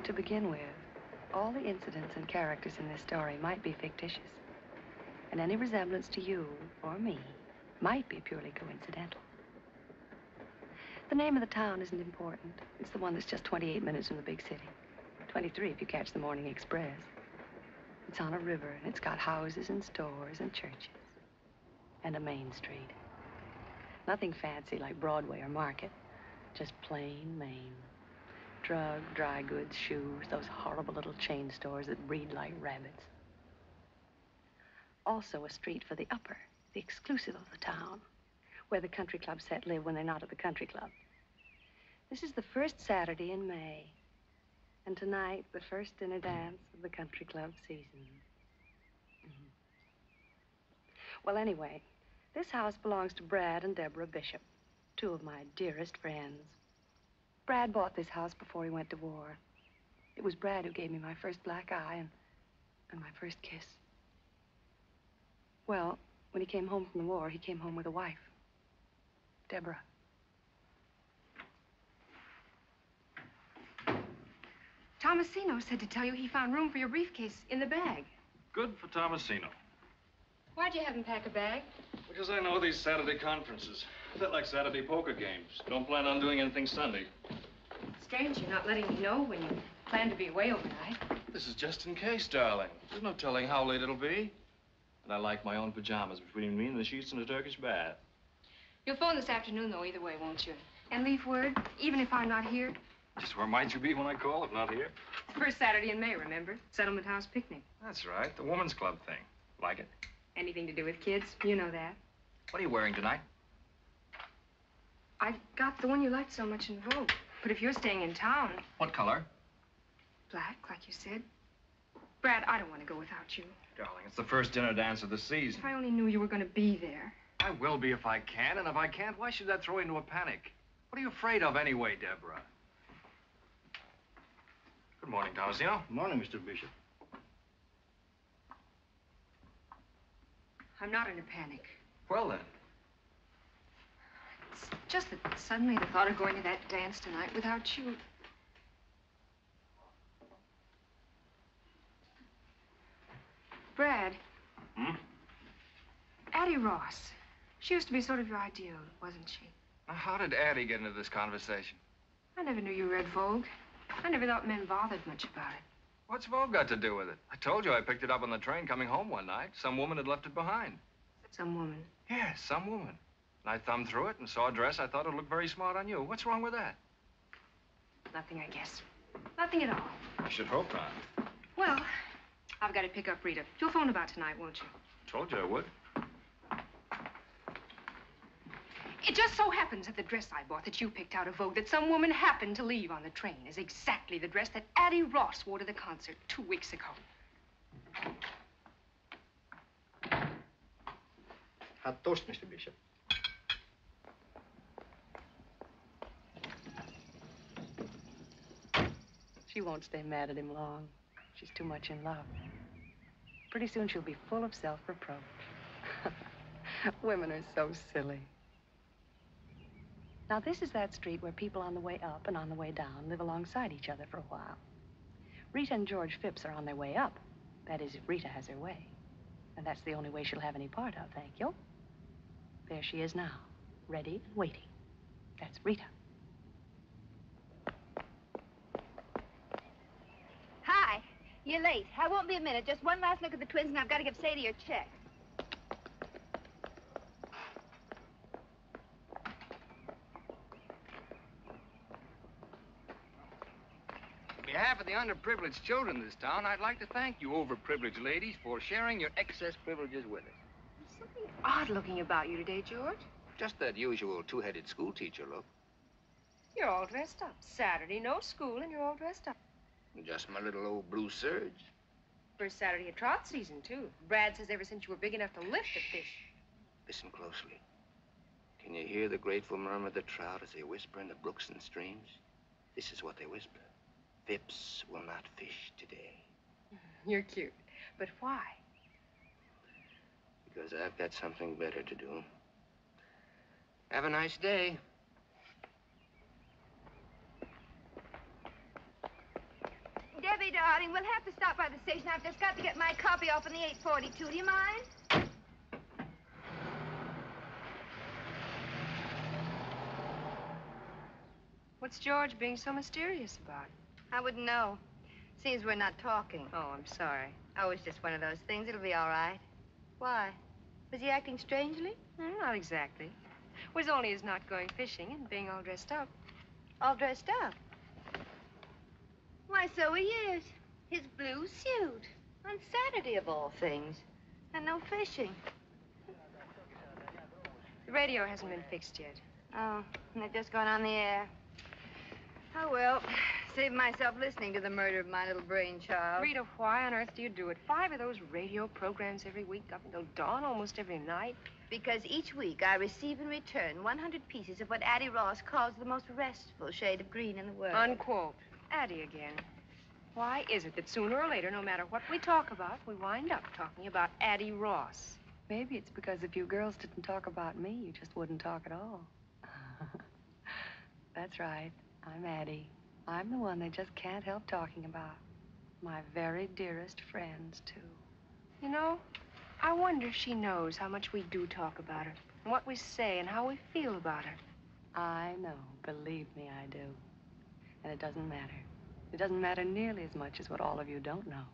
To begin with, all the incidents and characters in this story might be fictitious. And any resemblance to you or me might be purely coincidental. The name of the town isn't important. It's the one that's just 28 minutes from the big city. 23 if you catch the morning express. It's on a river, and it's got houses and stores and churches. And a main street. Nothing fancy like Broadway or Market. Just plain Maine. Drug, dry goods, shoes, those horrible little chain stores that breed like rabbits. Also a street for the upper, the exclusive of the town, where the country club set live when they're not at the country club. This is the first Saturday in May, and tonight, the first dinner dance of the country club season. Well, anyway, this house belongs to Brad and Deborah Bishop, two of my dearest friends. Brad bought this house before he went to war. It was Brad who gave me my first black eye and my first kiss. Well, when he came home from the war, he came home with a wife, Deborah. Tomasino said to tell you he found room for your briefcase in the bag. Good for Tomasino. Why'd you have him pack a bag? Because I know these Saturday conferences. They're like Saturday poker games. Don't plan on doing anything Sunday. Strange you're not letting me know when you plan to be away overnight. This is just in case, darling. There's no telling how late it'll be. And I like my own pajamas between me and the sheets in a Turkish bath. You'll phone this afternoon, though, either way, won't you? And leave word, even if I'm not here? Just where might you be when I call if not here? First Saturday in May, remember? Settlement House picnic. That's right, the women's club thing. Like it? Anything to do with kids, you know that. What are you wearing tonight? I got the one you liked so much in Vogue. But if you're staying in town... What color? Black, like you said. Brad, I don't want to go without you. Darling, it's the first dinner dance of the season. If I only knew you were going to be there. I will be if I can, and if I can't, why should that throw you into a panic? What are you afraid of anyway, Deborah? Good morning, Tomasino. Good morning, Mr. Bishop. I'm not in a panic. Well, then. It's just that suddenly the thought of going to that dance tonight without you... Brad. Hmm? Addie Ross. She used to be sort of your ideal, wasn't she? Now, how did Addie get into this conversation? I never knew you read Vogue. I never thought men bothered much about it. What's Vogue got to do with it? I told you I picked it up on the train coming home one night. Some woman had left it behind. Some woman? Yes, some woman. And I thumbed through it and saw a dress I thought would look very smart on you. What's wrong with that? Nothing, I guess. Nothing at all. I should hope not. Well, I've got to pick up Rita. You'll phone about tonight, won't you? Told you I would. It just so happens that the dress I bought that you picked out of Vogue that some woman happened to leave on the train is exactly the dress that Addie Ross wore to the concert 2 weeks ago. Hot toast, Mr. Bishop. She won't stay mad at him long. She's too much in love. Pretty soon she'll be full of self-reproach. Women are so silly. Now, this is that street where people on the way up and on the way down live alongside each other for a while. Rita and George Phipps are on their way up. That is, if Rita has her way. And that's the only way she'll have any part of, thank you. There she is now, ready and waiting. That's Rita. Hi. You're late. I won't be a minute. Just one last look at the twins, and I've got to give Sadie her check. On behalf of the underprivileged children in this town, I'd like to thank you overprivileged ladies for sharing your excess privileges with us. There's something odd-looking about you today, George. Just that usual two-headed schoolteacher look. You're all dressed up. Saturday, no school, and you're all dressed up. Just my little old blue serge. First Saturday of trout season, too. Brad says ever since you were big enough to lift a fish. Listen closely. Can you hear the grateful murmur of the trout as they whisper in the brooks and streams? This is what they whisper. Phipps will not fish today. You're cute. But why? Because I've got something better to do. Have a nice day. darling. We'll have to stop by the station. I've just got to get my copy off on the 842. Do you mind? What's George being so mysterious about? I wouldn't know. Seems we're not talking. Oh, I'm sorry. Oh, it's just one of those things. It'll be all right. Why? Was he acting strangely? Not exactly. It was only his not going fishing and being all dressed up. All dressed up? Why, so he is. His blue suit. On Saturday, of all things. And no fishing. The radio hasn't been fixed yet. Oh, and they've just gone on the air. Oh, well, saved myself listening to the murder of my little brainchild. Rita, why on earth do you do it? 5 of those radio programs every week up until dawn almost every night? Because each week I receive in return 100 pieces of what Addie Ross calls the most restful shade of green in the world. Unquote. Addie again. Why is it that sooner or later, no matter what we talk about, we wind up talking about Addie Ross? Maybe it's because if you girls didn't talk about me, you just wouldn't talk at all. That's right. I'm Addie. I'm the one they just can't help talking about. My very dearest friends, too. You know, I wonder if she knows how much we do talk about her, and what we say, and how we feel about her. I know. Believe me, I do. And it doesn't matter. It doesn't matter nearly as much as what all of you don't know.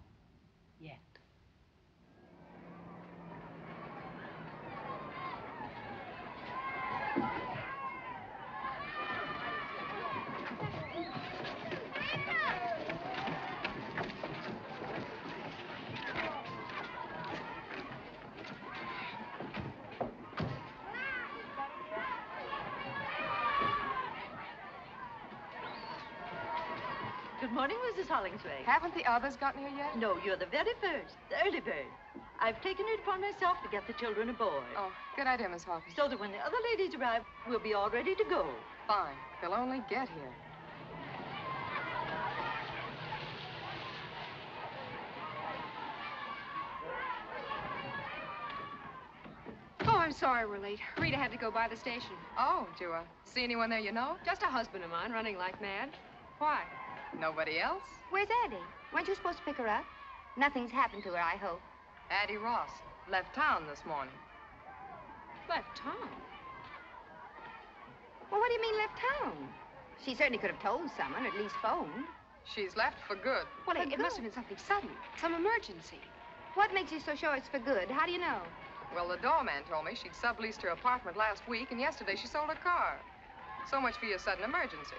Yet. Good morning, Mrs. Hollingsworth. Haven't the others gotten here yet? No, you're the very first, the early bird. I've taken it upon myself to get the children aboard. Oh, good idea, Miss Hawkins. So that when the other ladies arrive, we'll be all ready to go. Fine. They'll only get here. Oh, I'm sorry we're late. Rita had to go by the station. Oh, do you see anyone there you know? Just a husband of mine running like mad. Why? Nobody else? Where's Addie? Weren't you supposed to pick her up? Nothing's happened to her, I hope. Addie Ross left town this morning. Left town? Well, what do you mean left town? She certainly could have told someone, or at least phoned. She's left for good. Well, For it good? must have been something sudden. Some emergency. What makes you so sure it's for good? How do you know? Well, the doorman told me she'd subleased her apartment last week, and yesterday she sold her car. So much for your sudden emergency.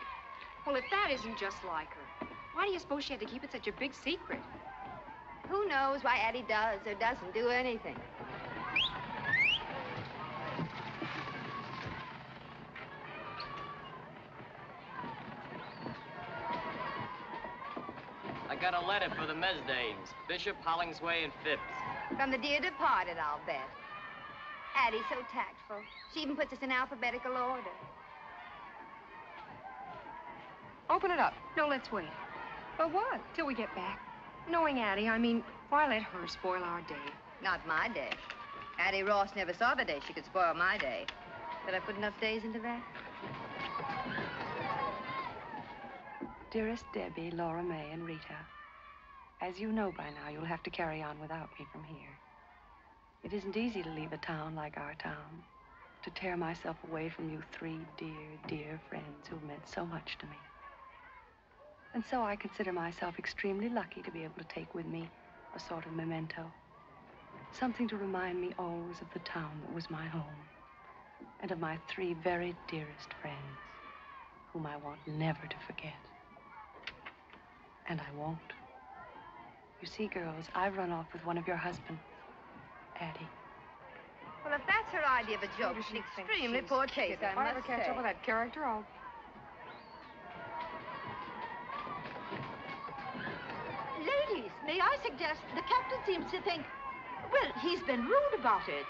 Well, if that isn't just like her, why do you suppose she had to keep it such a big secret? Who knows why Addie does or doesn't do anything? I got a letter for the Mesdames, Bishop, Hollingsway, and Phipps. From the dear departed, I'll bet. Addie's so tactful. She even puts us in alphabetical order. Open it up. No, let's wait. But what? Till we get back. Knowing Addie, I mean, why let her spoil our day? Not my day. Addie Ross never saw the day she could spoil my day. Did I put enough days into that? Dearest Debbie, Laura May, and Rita, as you know by now, you'll have to carry on without me from here. It isn't easy to leave a town like our town, to tear myself away from you 3 dear, dear friends who've meant so much to me. And so I consider myself extremely lucky to be able to take with me a sort of memento, something to remind me always of the town that was my home, and of my 3 very dearest friends, whom I want never to forget. And I won't. You see, girls, I've run off with one of your husbands, Addie. Well, if that's her idea of a joke, Maybe it's she an thinks extremely she's poor kidding. taste, If I I ever must catch say. up with that character, I'll... Ladies, may I suggest the captain seems to think, well, he's been rude about it.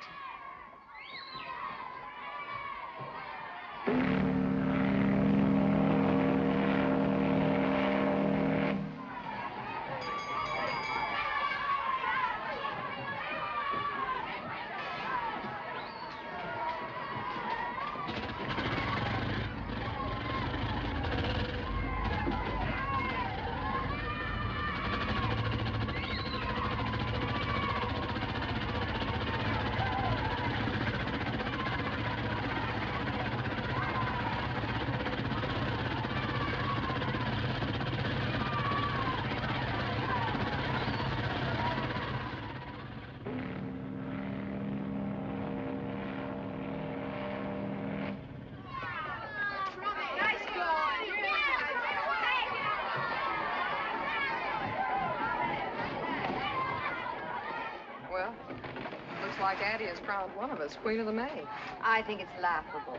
like Addie has crowned one of us Queen of the May. I think it's laughable.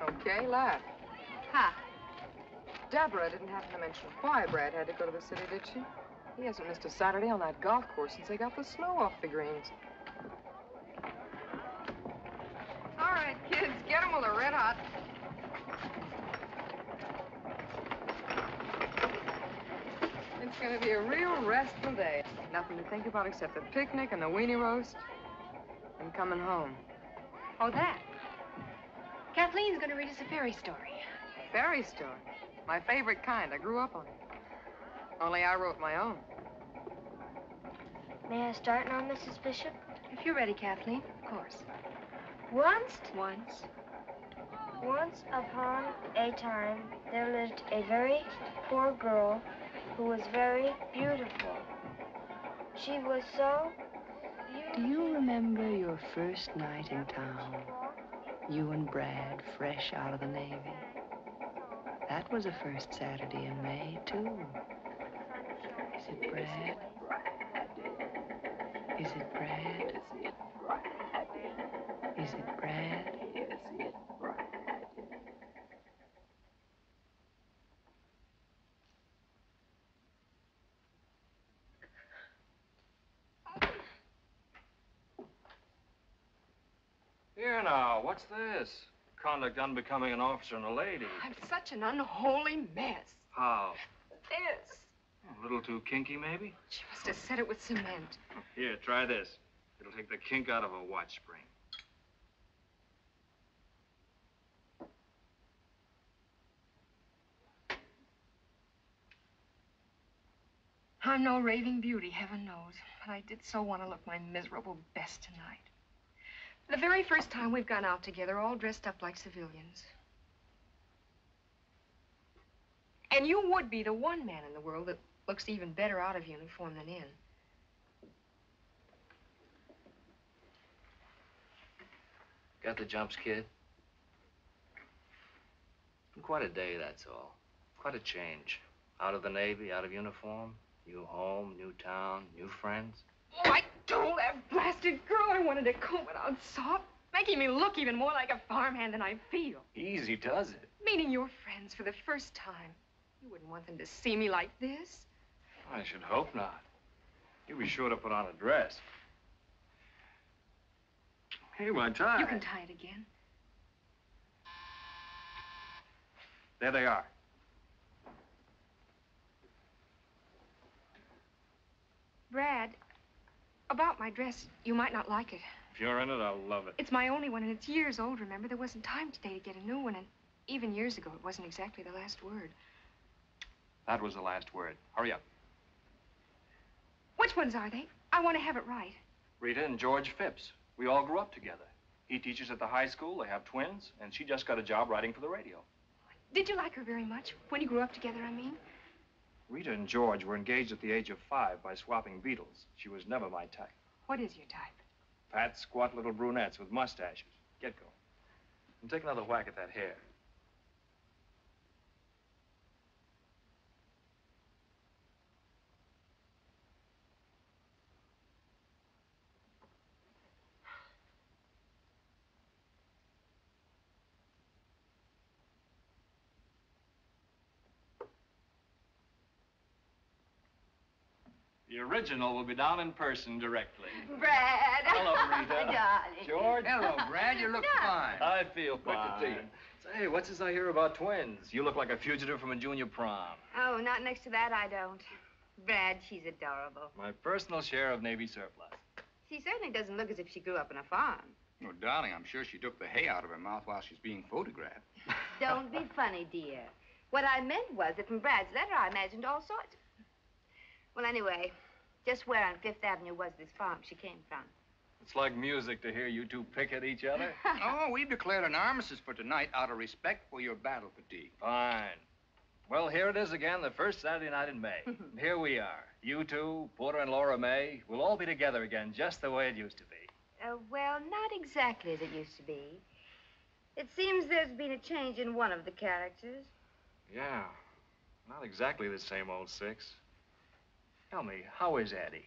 Okay, laugh. Ha! Deborah didn't happen to mention why Brad had to go to the city, did she? He hasn't missed a Saturday on that golf course since they got the snow off the greens. All right, kids, get them while they're red hot. It's going to be a real restful day. Nothing to think about except the picnic and the weenie roast and coming home. Oh, that. Kathleen's going to read us a fairy story. A fairy story. My favorite kind. I grew up on it. Only I wrote my own. May I start now, Mrs. Bishop? If you're ready, Kathleen, of course. Once upon a time, there lived a very poor girl who was very beautiful. She was so Do you remember your first night in town? You and Brad, fresh out of the Navy. That was a first Saturday in May, too. Is it Brad? Is it Brad? Is it Brad? Here now, what's this? Conduct unbecoming an officer and a lady. I'm such an unholy mess. How? This. A little too kinky, maybe? She must have said it with cement. Here, try this. It'll take the kink out of a watch spring. I'm no raving beauty, heaven knows, but I did so want to look my miserable best tonight. The very first time we've gone out together, all dressed up like civilians. And you would be the one man in the world that looks even better out of uniform than in. Got the jumps, kid? Quite a day, that's all. Quite a change. Out of the Navy, out of uniform, new home, new town, new friends. Oh, I told that blasted girl I wanted to comb it out soft, making me look even more like a farmhand than I feel. Easy does it. Meeting your friends for the first time. You wouldn't want them to see me like this. I should hope not. You'll be sure to put on a dress. Hey, my tie. You can tie it again. There they are. Brad, about my dress, you might not like it. If you're in it, I'll love it. It's my only one, and it's years old, remember? There wasn't time today to get a new one, and even years ago, it wasn't exactly the last word. That was the last word. Hurry up. Which ones are they? I want to have it right. Rita and George Phipps. We all grew up together. He teaches at the high school. They have twins, and she just got a job writing for the radio. Did you like her very much? When you grew up together, I mean? Rita and George were engaged at the age of 5 by swapping beetles. She was never my type. What is your type? Fat, squat little brunettes with mustaches. Get going. And take another whack at that hair. The original will be down in person directly. Brad. Hello, Rita. Darling. George. Hello, Brad. You look fine. I feel Good to fine. see you. Say, what's this I hear about twins? You look like a fugitive from a junior prom. Oh, not next to that, I don't. Brad, she's adorable. My personal share of Navy surplus. She certainly doesn't look as if she grew up on a farm. Oh, darling, I'm sure she took the hay out of her mouth while she's being photographed. Don't be funny, dear. What I meant was that from Brad's letter, I imagined all sorts. Well, anyway, just where on Fifth Avenue was this farm she came from? It's like music to hear you two pick at each other. Oh, we've declared an armistice for tonight out of respect for your battle fatigue. Fine. Well, here it is again, the first Saturday night in May. Here we are. You two, Porter and Laura May, we'll all be together again, just the way it used to be. Well, not exactly as it used to be. It seems there's been a change in one of the characters. Yeah, not exactly the same old Six. Tell me, how is Addie?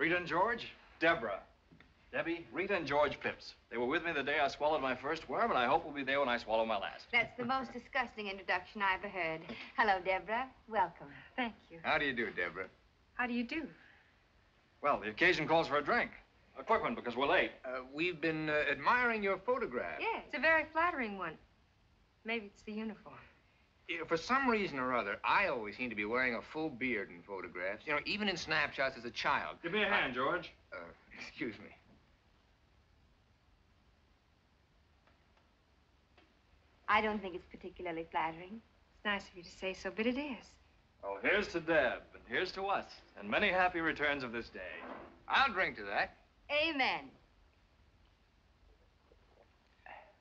Rita and George, Deborah. Debbie, Rita and George Phipps. They were with me the day I swallowed my first worm, and I hope will be there when I swallow my last. That's the most disgusting introduction I ever heard. Hello, Deborah. Welcome. Thank you. How do you do, Deborah? How do you do? Well, the occasion calls for a drink. A quick one, because we're late. We've been admiring your photograph. Yeah, it's a very flattering one. Maybe it's the uniform. For some reason or other, I always seem to be wearing a full beard in photographs. You know, even in snapshots as a child. Give me a hand, George. Excuse me. I don't think it's particularly flattering. It's nice of you to say so, but it is. Well, here's to Deb, and here's to us, and many happy returns of this day. I'll drink to that. Amen.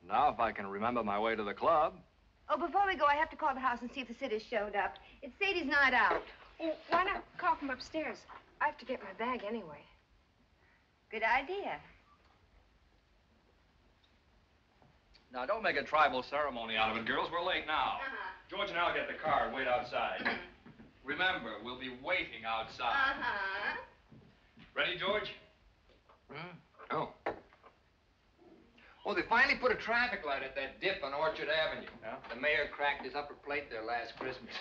Now, if I can remember my way to the club. Oh, before we go, I have to call the house and see if the sitters showed up. It's Sadie's night out. Oh, why not call from upstairs? I have to get my bag anyway. Good idea. Now, don't make a tribal ceremony out of it, girls. We're late now. George and I'll get the car and wait outside. Remember, we'll be waiting outside. Ready, George? Oh. Oh, they finally put a traffic light at that dip on Orchard Avenue. Yeah? The mayor cracked his upper plate there last Christmas.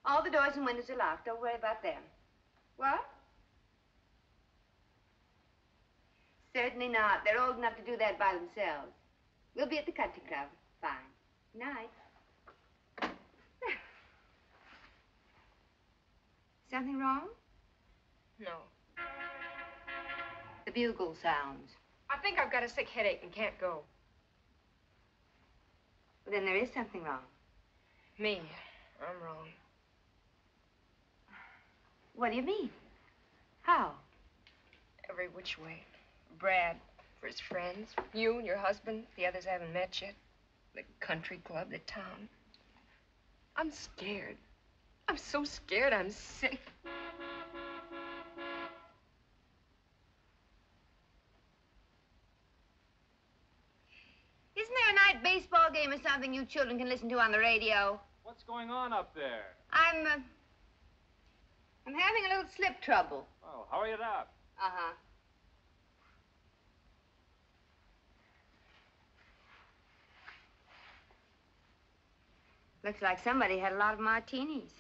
All the doors and windows are locked. Don't worry about them. What? Certainly not. They're old enough to do that by themselves. We'll be at the country club. Fine. Night. Something wrong? No. The bugle sounds. I think I've got a sick headache and can't go. Well, then there is something wrong. Me. I'm wrong. What do you mean? How? Every which way. Brad, for his friends. You and your husband. The others haven't met yet. The country club, the town. I'm scared. I'm so scared I'm sick. Isn't there a night baseball game or something you children can listen to on the radio? What's going on up there? I'm having a little slip trouble. Oh, hurry it up. Uh-huh. Looks like somebody had a lot of martinis.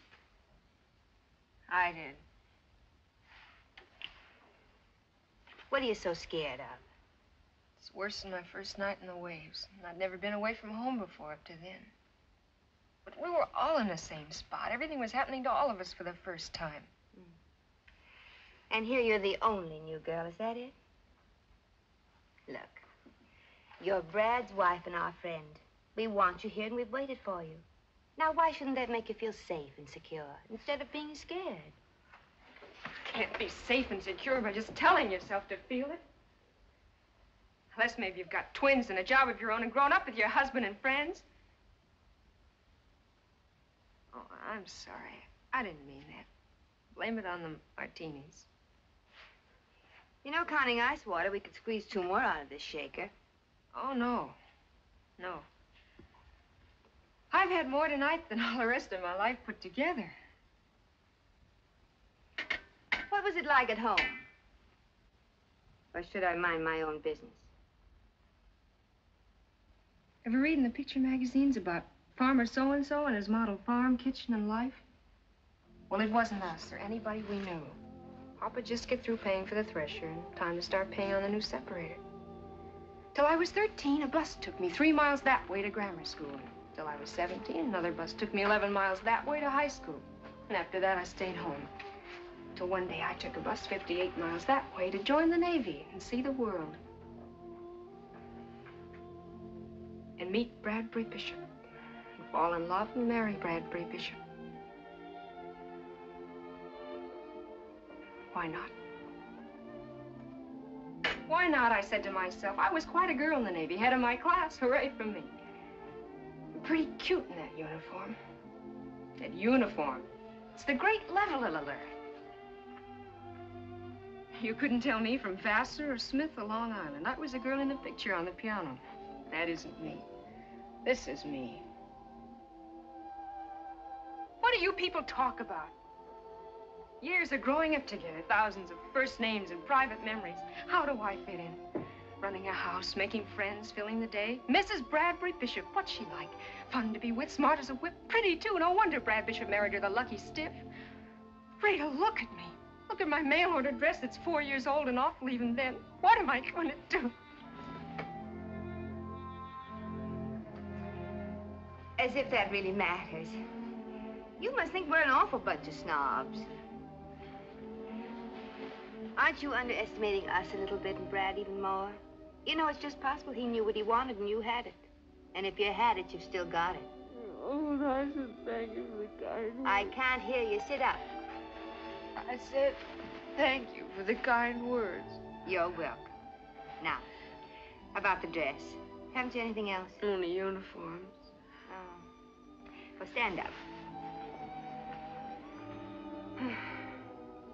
I did. What are you so scared of? It's worse than my first night in the waves. And I'd never been away from home before up to then. But we were all in the same spot. Everything was happening to all of us for the first time. And here you're the only new girl, is that it? Look, you're Brad's wife and our friend. We want you here and we've waited for you. Now, why shouldn't that make you feel safe and secure instead of being scared? Can't be safe and secure by just telling yourself to feel it. Unless maybe you've got twins and a job of your own and grown up with your husband and friends. Oh, I'm sorry. I didn't mean that. Blame it on the martinis. You know, counting ice water, we could squeeze 2 more out of this shaker. Oh, no. No. I've had more tonight than all the rest of my life put together. What was it like at home? Or should I mind my own business? Ever read in the picture magazines about Farmer so-and-so and his model farm, kitchen, and life? Well, it wasn't us or anybody we knew. Papa just get through paying for the thresher and time to start paying on the new separator. Till I was 13, a bus took me 3 miles that way to grammar school. Till I was 17, another bus took me 11 miles that way to high school. And after that, I stayed home. Till one day, I took a bus 58 miles that way to join the Navy and see the world. And meet Bradbury Bishop. And fall in love and marry Bradbury Bishop. Why not? Why not, I said to myself. I was quite a girl in the Navy, head of my class. Hooray for me. Pretty cute in that uniform. That uniform. It's the great leveler. You couldn't tell me from Vassar or Smith or Long Island. I was a girl in the picture on the piano. That isn't me. This is me. What do you people talk about? Years of growing up together, thousands of first names and private memories. How do I fit in? Running a house, making friends, filling the day. Mrs. Bradbury Bishop, what's she like? Fun to be with, smart as a whip, pretty too. No wonder Brad Bishop married her, the lucky stiff. Rita, look at me. Look at my mail order dress that's 4 years old and awful even then. What am I going to do? As if that really matters. You must think we're an awful bunch of snobs. Aren't you underestimating us a little bit and Brad even more? You know, it's just possible he knew what he wanted and you had it. And if you had it, you've still got it. Oh, I should thank you for the kind words. I can't hear you. Sit up. I said thank you for the kind words. You're welcome. Now, about the dress. Haven't you anything else? Only uniforms. Oh. Well, stand up.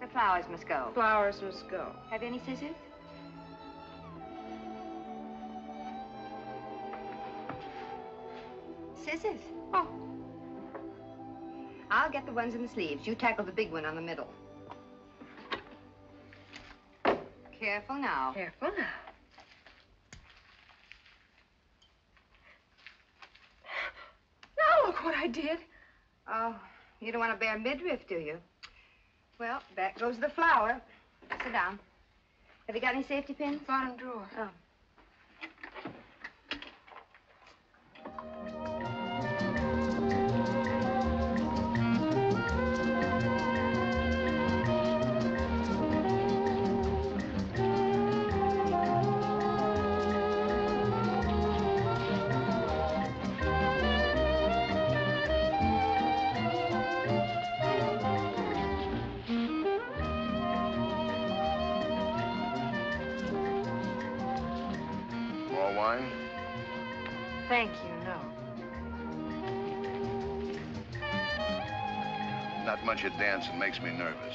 The flowers must go. Flowers must go. Have you any scissors? Scissors? Oh. I'll get the ones in the sleeves. You tackle the big one on the middle. Careful now. Careful now. Now look what I did. Oh, you don't want to bear midriff, do you? Well, back goes the flower. Sit down. Have you got any safety pins? Bottom drawer. Oh. Thank you, no. Not much at dancing makes me nervous.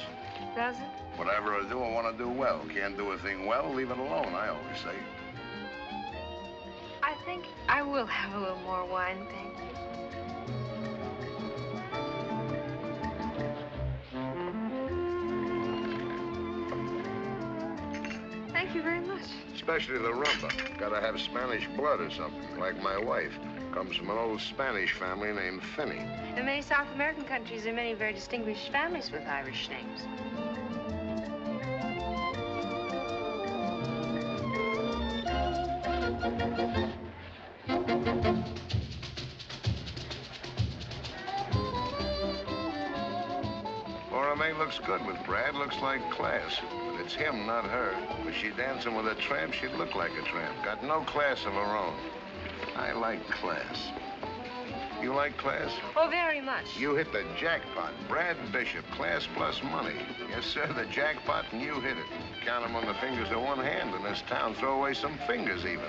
Does it? Whatever I do, I want to do well. Can't do a thing well, leave it alone, I always say. I think I will have a little more wine, thank you. Thank you very much. Especially the rumba. Gotta have Spanish blood or something, like my wife. Comes from an old Spanish family named Finney. In many South American countries, there are many very distinguished families with Irish names. Laura May looks good with Brad, looks like class. But it's him, not her. Was she dancing with a tramp, she'd look like a tramp. Got no class of her own. I like class. You like class? Oh, very much. You hit the jackpot. Brad Bishop, class plus money. Yes, sir, the jackpot, and you hit it. Count them on the fingers of one hand in this town. Throw away some fingers, even.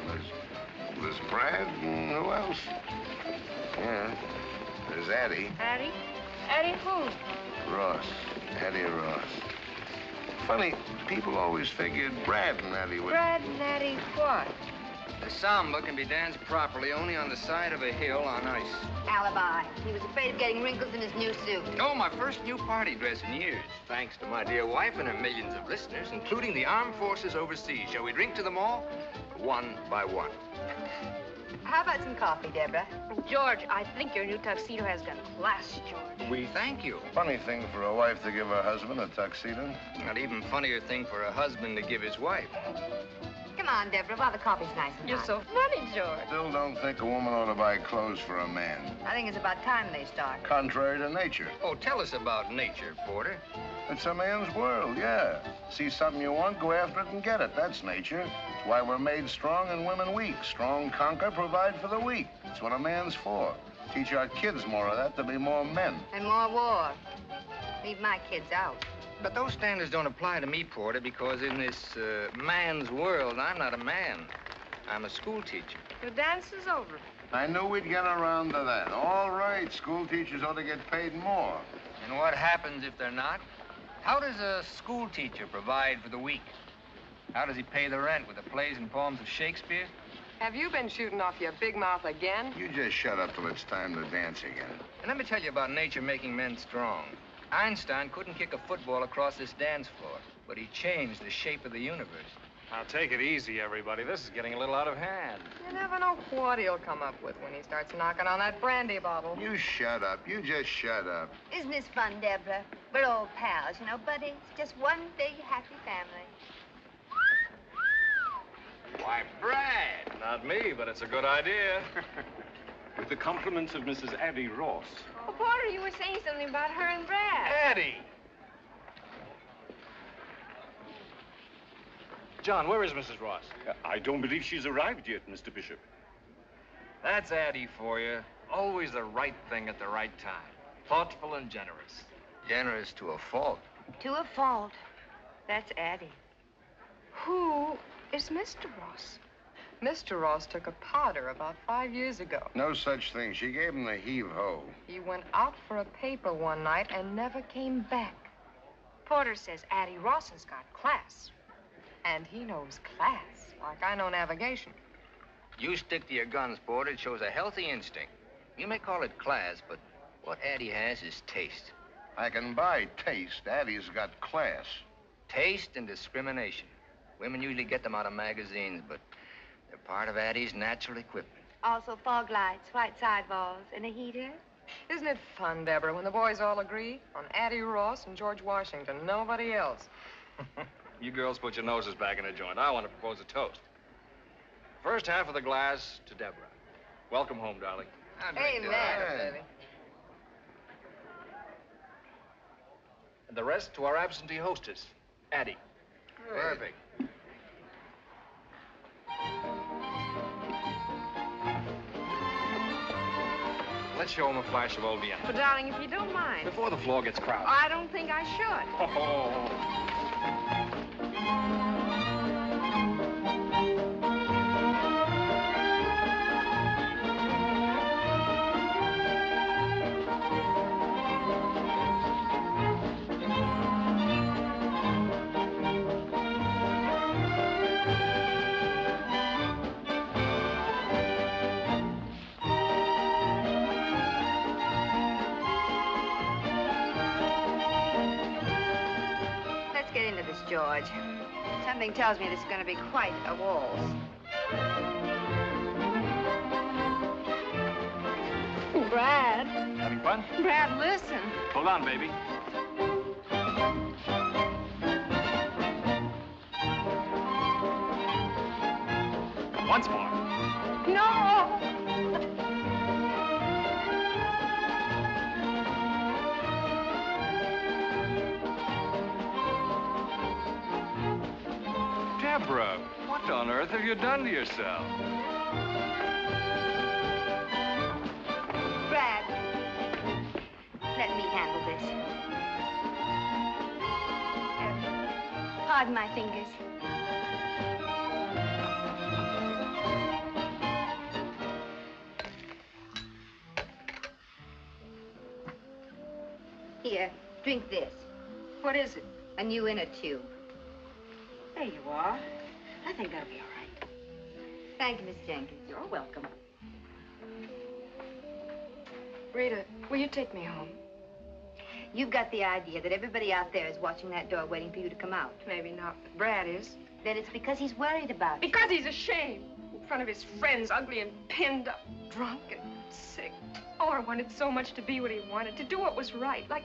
There's Brad, and who else? Yeah, there's Addie. Addie? Addie who? Ross. Addie Ross. Funny, people always figured Brad and Addie would... Brad and Addie what? The samba can be danced properly only on the side of a hill on ice. Alibi. He was afraid of getting wrinkles in his new suit. Oh, my first new party dress in years. Thanks to my dear wife and her millions of listeners, including the armed forces overseas. Shall we drink to them all? One by one. How about some coffee, Deborah? George, I think your new tuxedo has got class, George. We thank you. Funny thing for a wife to give her husband a tuxedo. Not even funnier thing for a husband to give his wife. Come on, Deborah, while the coffee's nice and You're hot. so funny, George. Still don't think a woman ought to buy clothes for a man. I think it's about time they start. Contrary to nature. Oh, tell us about nature, Porter. It's a man's world, yeah. See something you want, go after it and get it. That's nature. It's why we're made strong and women weak. Strong conquer, provide for the weak. That's what a man's for. Teach our kids more of that to be more men. And more war. Leave my kids out. But those standards don't apply to me, Porter, because in this man's world, I'm not a man. I'm a school teacher. The dance is over. I knew we'd get around to that. All right, school teachers ought to get paid more. And what happens if they're not? How does a school teacher provide for the weak? How does he pay the rent with the plays and poems of Shakespeare? Have you been shooting off your big mouth again? You just shut up till it's time to dance again. And let me tell you about nature making men strong. Einstein couldn't kick a football across this dance floor, but he changed the shape of the universe. Now, take it easy, everybody. This is getting a little out of hand. You never know what he'll come up with when he starts knocking on that brandy bottle. You shut up. You just shut up. Isn't this fun, Deborah? We're old pals, you know, buddy. It's just one big happy family. Why, Brad. Not me, but it's a good idea. With the compliments of Mrs. Addie Ross. Oh, Porter, you were saying something about her and Brad. Addie! John, where is Mrs. Ross? I don't believe she's arrived yet, Mr. Bishop. That's Addie for you. Always the right thing at the right time. Thoughtful and generous. Generous to a fault. To a fault. That's Addie. Who is Mr. Ross? Mr. Ross took a powder about 5 years ago. No such thing. She gave him the heave-ho. He went out for a paper one night and never came back. Porter says Addie Ross has got class. And he knows class, like I know navigation. You stick to your guns, Porter. It shows a healthy instinct. You may call it class, but what Addie has is taste. I can buy taste. Addie's got class. Taste and discrimination. Women usually get them out of magazines, but they're part of Addie's natural equipment. Also fog lights, white sidewalls, and a heater. Isn't it fun, Deborah, when the boys all agree on Addie Ross and George Washington, nobody else? You girls put your noses back in a joint. I want to propose a toast. First half of the glass to Deborah. Welcome home, darling. Amen, baby. And the rest to our absentee hostess, Addie. Perfect. Let's show him a flash of old Vienna. But, darling, if you don't mind. Before the floor gets crowded. I don't think I should. Oh. George. Something tells me this is going to be quite a waltz. Brad. Having fun? Brad, listen. Hold on, baby. Once more. No! Deborah, what on earth have you done to yourself? Brad, let me handle this. Pardon my fingers. Here, drink this. What is it? A new inner tube. There you are. I think that'll be all right. Thank you, Miss Jenkins. You're welcome. Rita, will you take me home? You've got the idea that everybody out there is watching that door waiting for you to come out. Maybe not, but Brad is. Then it's because he's worried about you. Because he's ashamed. In front of his friends, ugly and pinned up, drunk and sick. Oh, I wanted so much to be what he wanted, to do what was right. Like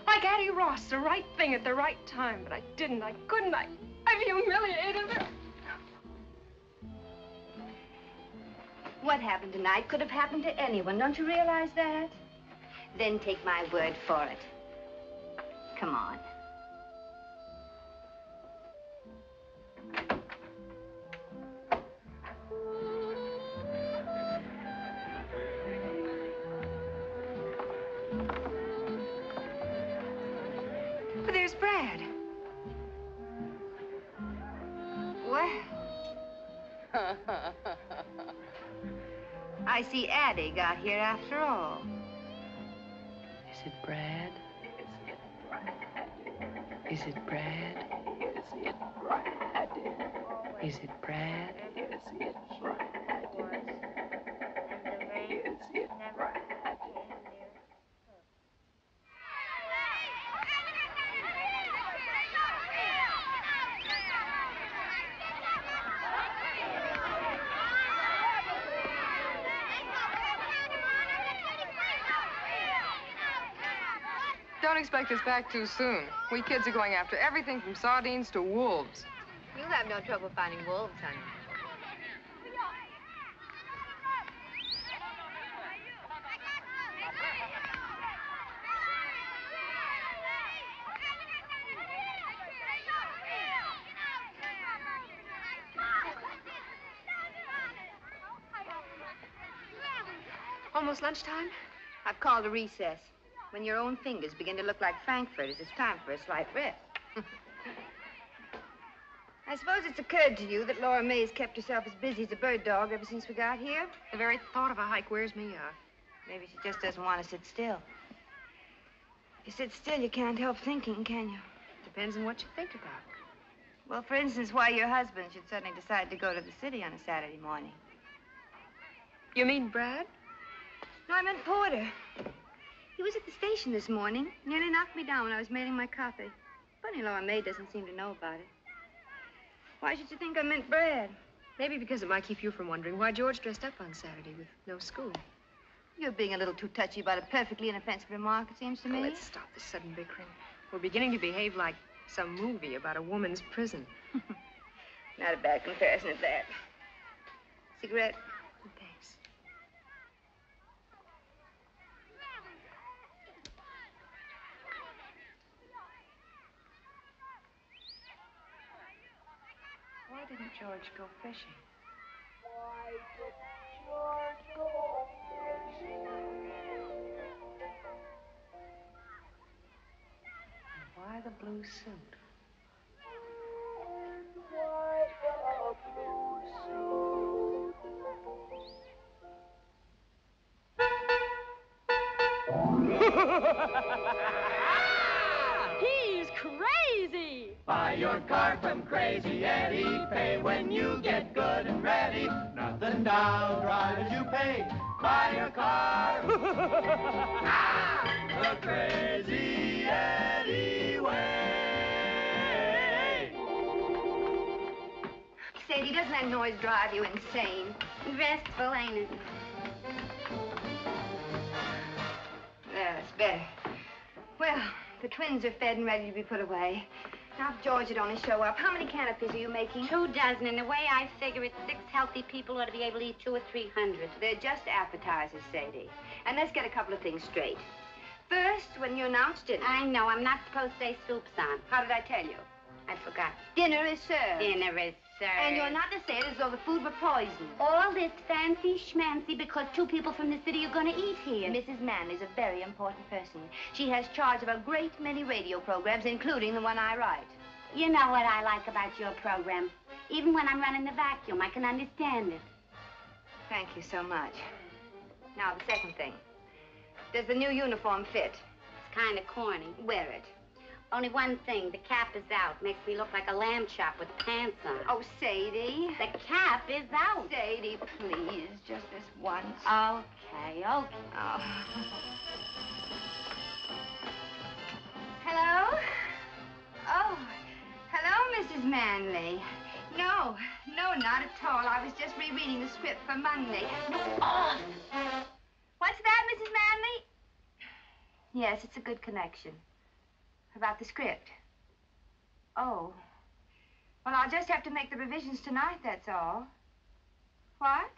Addie Ross, the right thing at the right time. But I didn't, I couldn't, I've humiliated her. What happened tonight could have happened to anyone. Don't you realize that? Then take my word for it. Come on. But there's Brad. Well. I see Addie got here after all. Is it Brad? Is it Brad? Is it Brad? Is it Brad? Is it Brad? Is it Brad? expect us back too soon. We kids are going after everything from sardines to wolves. You'll have no trouble finding wolves, honey. Almost lunchtime? I've called a recess. When your own fingers begin to look like frankfurters, it's time for a slight rest. I suppose it's occurred to you that Laura May's kept herself as busy as a bird dog ever since we got here? The very thought of a hike wears me out. Maybe she just doesn't want to sit still. If you sit still, you can't help thinking, can you? Depends on what you think about. Well, for instance, why your husband should suddenly decide to go to the city on a Saturday morning. You mean Brad? No, I meant Porter. He was at the station this morning. Nearly knocked me down when I was mailing my copy. Funny Laura May doesn't seem to know about it. Why should you think I meant Brad? Maybe because it might keep you from wondering why George dressed up on Saturday with no school. You're being a little too touchy about a perfectly inoffensive remark, it seems to me. Let's stop this sudden bickering. We're beginning to behave like some movie about a woman's prison. Not a bad comparison at that. Cigarette? Thanks. Why didn't George go fishing? Why didn't George go fishing? And why the blue suit? Why the blue suit? He's crazy! Buy your car from Crazy Eddie. Pay when you get good and ready. Nothing down, drive as you pay. Buy your car. The Crazy Eddie way. Sadie, doesn't that noise drive you insane? Restful, ain't it? There, that's better. Well, the twins are fed and ready to be put away. Now, if George would only show up, how many canopies are you making? 2 dozen, and the way I figure it, 6 healthy people ought to be able to eat 200 or 300. They're just appetizers, Sadie. And let's get a couple of things straight. First, when you announced dinner... I know, I'm not supposed to say soup's on. How did I tell you? I forgot. Dinner is served. Dinner is served. And you're not to say it as though the food were poisoned. All this fancy schmancy because 2 people from the city are going to eat here. Mrs. Manley's a very important person. She has charge of a great many radio programs, including the one I write. You know what I like about your program. Even when I'm running the vacuum, I can understand it. Thank you so much. Now, the second thing. Does the new uniform fit? It's kind of corny. Wear it. Only one thing, the cap is out. Makes me look like a lamb chop with pants on. Oh, Sadie. The cap is out. Sadie, please, just this once. Okay. Oh. Hello? Oh, hello, Mrs. Manley. No, not at all. I was just rereading the script for Monday. Oh. What's that, Mrs. Manley? Yes, it's a good connection. About the script. Oh. Well, I'll just have to make the revisions tonight, that's all. What?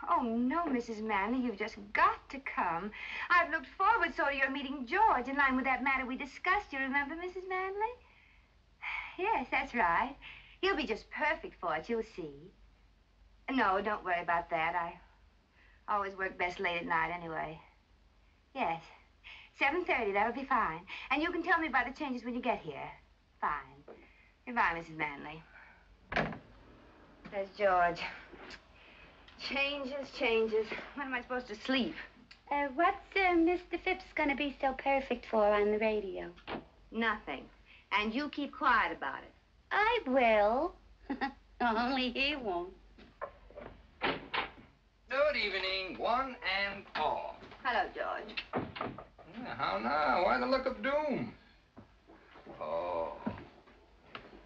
Oh, no, Mrs. Manley, you've just got to come. I've looked forward so to your meeting George in line with that matter we discussed. You remember, Mrs. Manley? Yes, that's right. He'll be just perfect for it, you'll see. No, don't worry about that. I always work best late at night anyway. Yes. 7:30, that'll be fine. And you can tell me about the changes when you get here. Fine. Goodbye, Mrs. Manley. There's George. Changes. When am I supposed to sleep? What's Mr. Phipps gonna be so perfect for on the radio? Nothing. And you keep quiet about it. I will. Only he won't. Good evening, one and all. Hello, George. Yeah, how now? Why the look of doom? Oh.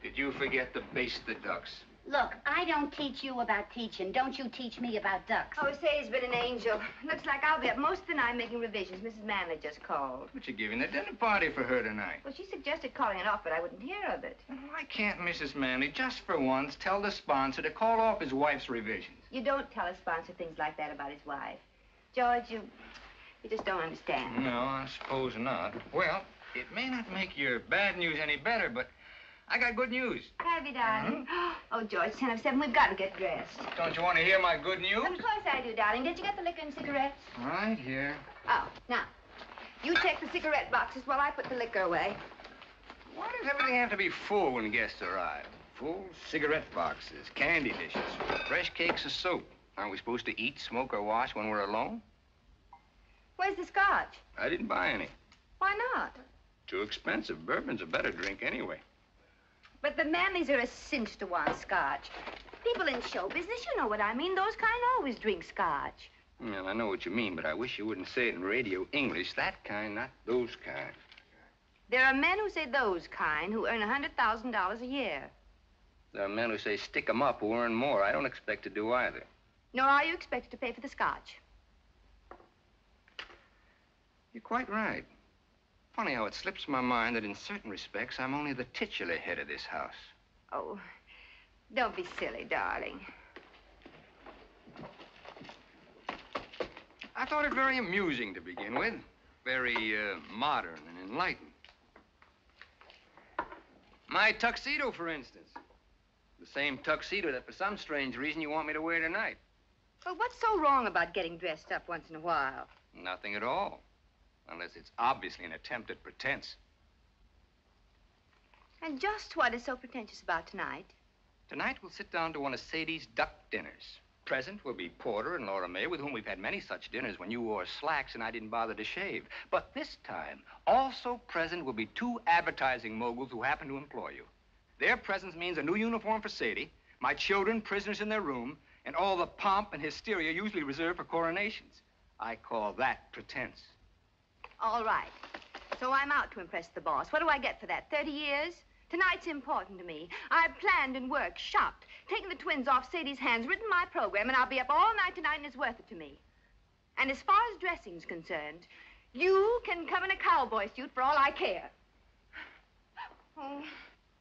Did you forget to baste the ducks? Look, I don't teach you about teaching. Don't you teach me about ducks. Oh, Sadie's been an angel. Looks like I'll be up most of the night making revisions. Mrs. Manley just called. But you're giving a dinner party for her tonight. Well, she suggested calling it off, but I wouldn't hear of it. Why can't Mrs. Manley, just for once, tell the sponsor to call off his wife's revisions? You don't tell a sponsor things like that about his wife. George, you just don't understand. No, I suppose not. Well, it may not make your bad news any better, but I got good news. Have you, darling? Oh, George, 10 of 7, we've got to get dressed. Don't you want to hear my good news? Of course I do, darling. Did you get the liquor and cigarettes? Right here. Oh, now, you check the cigarette boxes while I put the liquor away. Why does everything have to be full when guests arrive? Full cigarette boxes, candy dishes, fresh cakes of soap. Aren't we supposed to eat, smoke, or wash when we're alone? Where's the scotch? I didn't buy any. Why not? Too expensive. Bourbon's a better drink anyway. But the Manleys are a cinch to want scotch. People in show business, you know what I mean. Those kind always drink scotch. Well, I know what you mean, but I wish you wouldn't say it in radio English. That kind, not those kind. There are men who say those kind who earn $100,000 a year. There are men who say stick 'em up who earn more. I don't expect to do either. Nor are you expected to pay for the scotch. You're quite right. Funny how it slips my mind that in certain respects, I'm only the titular head of this house. Oh, don't be silly, darling. I thought it very amusing to begin with. Very modern and enlightened. My tuxedo, for instance. The same tuxedo that for some strange reason you want me to wear tonight. Well, what's so wrong about getting dressed up once in a while? Nothing at all. Unless it's obviously an attempt at pretense. And just what is so pretentious about tonight? Tonight we'll sit down to one of Sadie's duck dinners. Present will be Porter and Laura May, with whom we've had many such dinners when you wore slacks and I didn't bother to shave. But this time, also present will be 2 advertising moguls who happen to employ you. Their presence means a new uniform for Sadie, my children prisoners in their room, and all the pomp and hysteria usually reserved for coronations. I call that pretense. All right. So I'm out to impress the boss. What do I get for that? 30 years? Tonight's important to me. I've planned and worked, shopped, taken the twins off Sadie's hands, written my program, and I'll be up all night tonight, and it's worth it to me. And as far as dressing's concerned, you can come in a cowboy suit for all I care. Oh.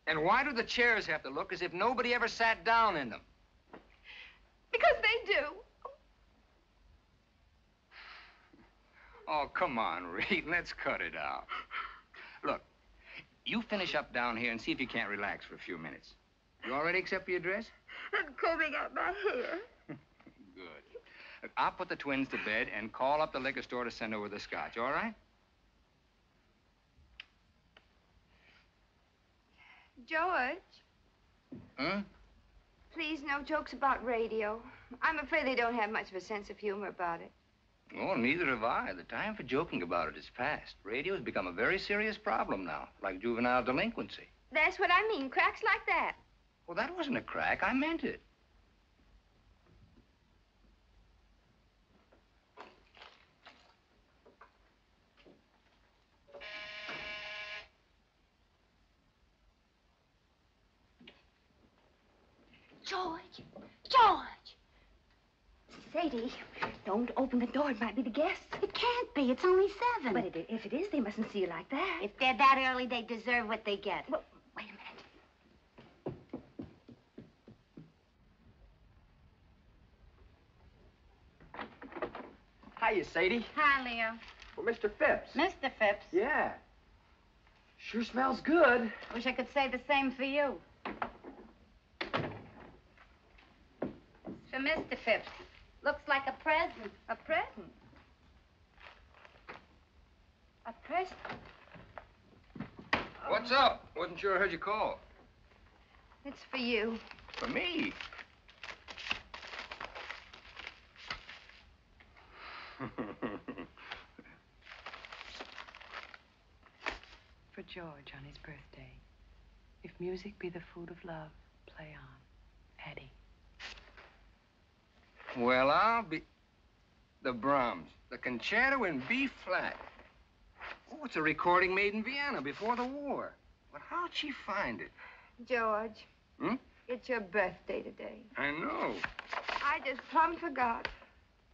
And why do the chairs have to look as if nobody ever sat down in them? Because they do. Oh, come on, Reed. Let's cut it out. Look, you finish up down here and see if you can't relax for a few minutes. You all ready except for your dress? I'm combing out my hair. Good. Look, I'll put the twins to bed and call up the liquor store to send over the scotch, all right? George. Huh? Please, no jokes about radio. I'm afraid they don't have much of a sense of humor about it. Oh, neither have I. The time for joking about it is past. Radio has become a very serious problem now, like juvenile delinquency. That's what I mean, cracks like that. Well, that wasn't a crack. I meant it. George! George! Sadie, don't open the door. It might be the guests. It can't be. It's only 7. But if it is, they mustn't see you like that. If they're that early, they deserve what they get. Well, wait a minute. Hiya, Sadie. Hi, Leo. Well, Mr. Phipps. Mr. Phipps. Yeah. Sure smells good. Wish I could say the same for you. It's for Mr. Phipps. Looks like a present. A present? A present? What's up? Wasn't sure I heard you call. It's for you. For me? For George on his birthday. If music be the food of love, play on. Eddie. Well, I'll be... The Brahms. The concerto in B flat. Oh, it's a recording made in Vienna before the war. But how'd she find it? George. Hmm? It's your birthday today. I know. I just plumb forgot.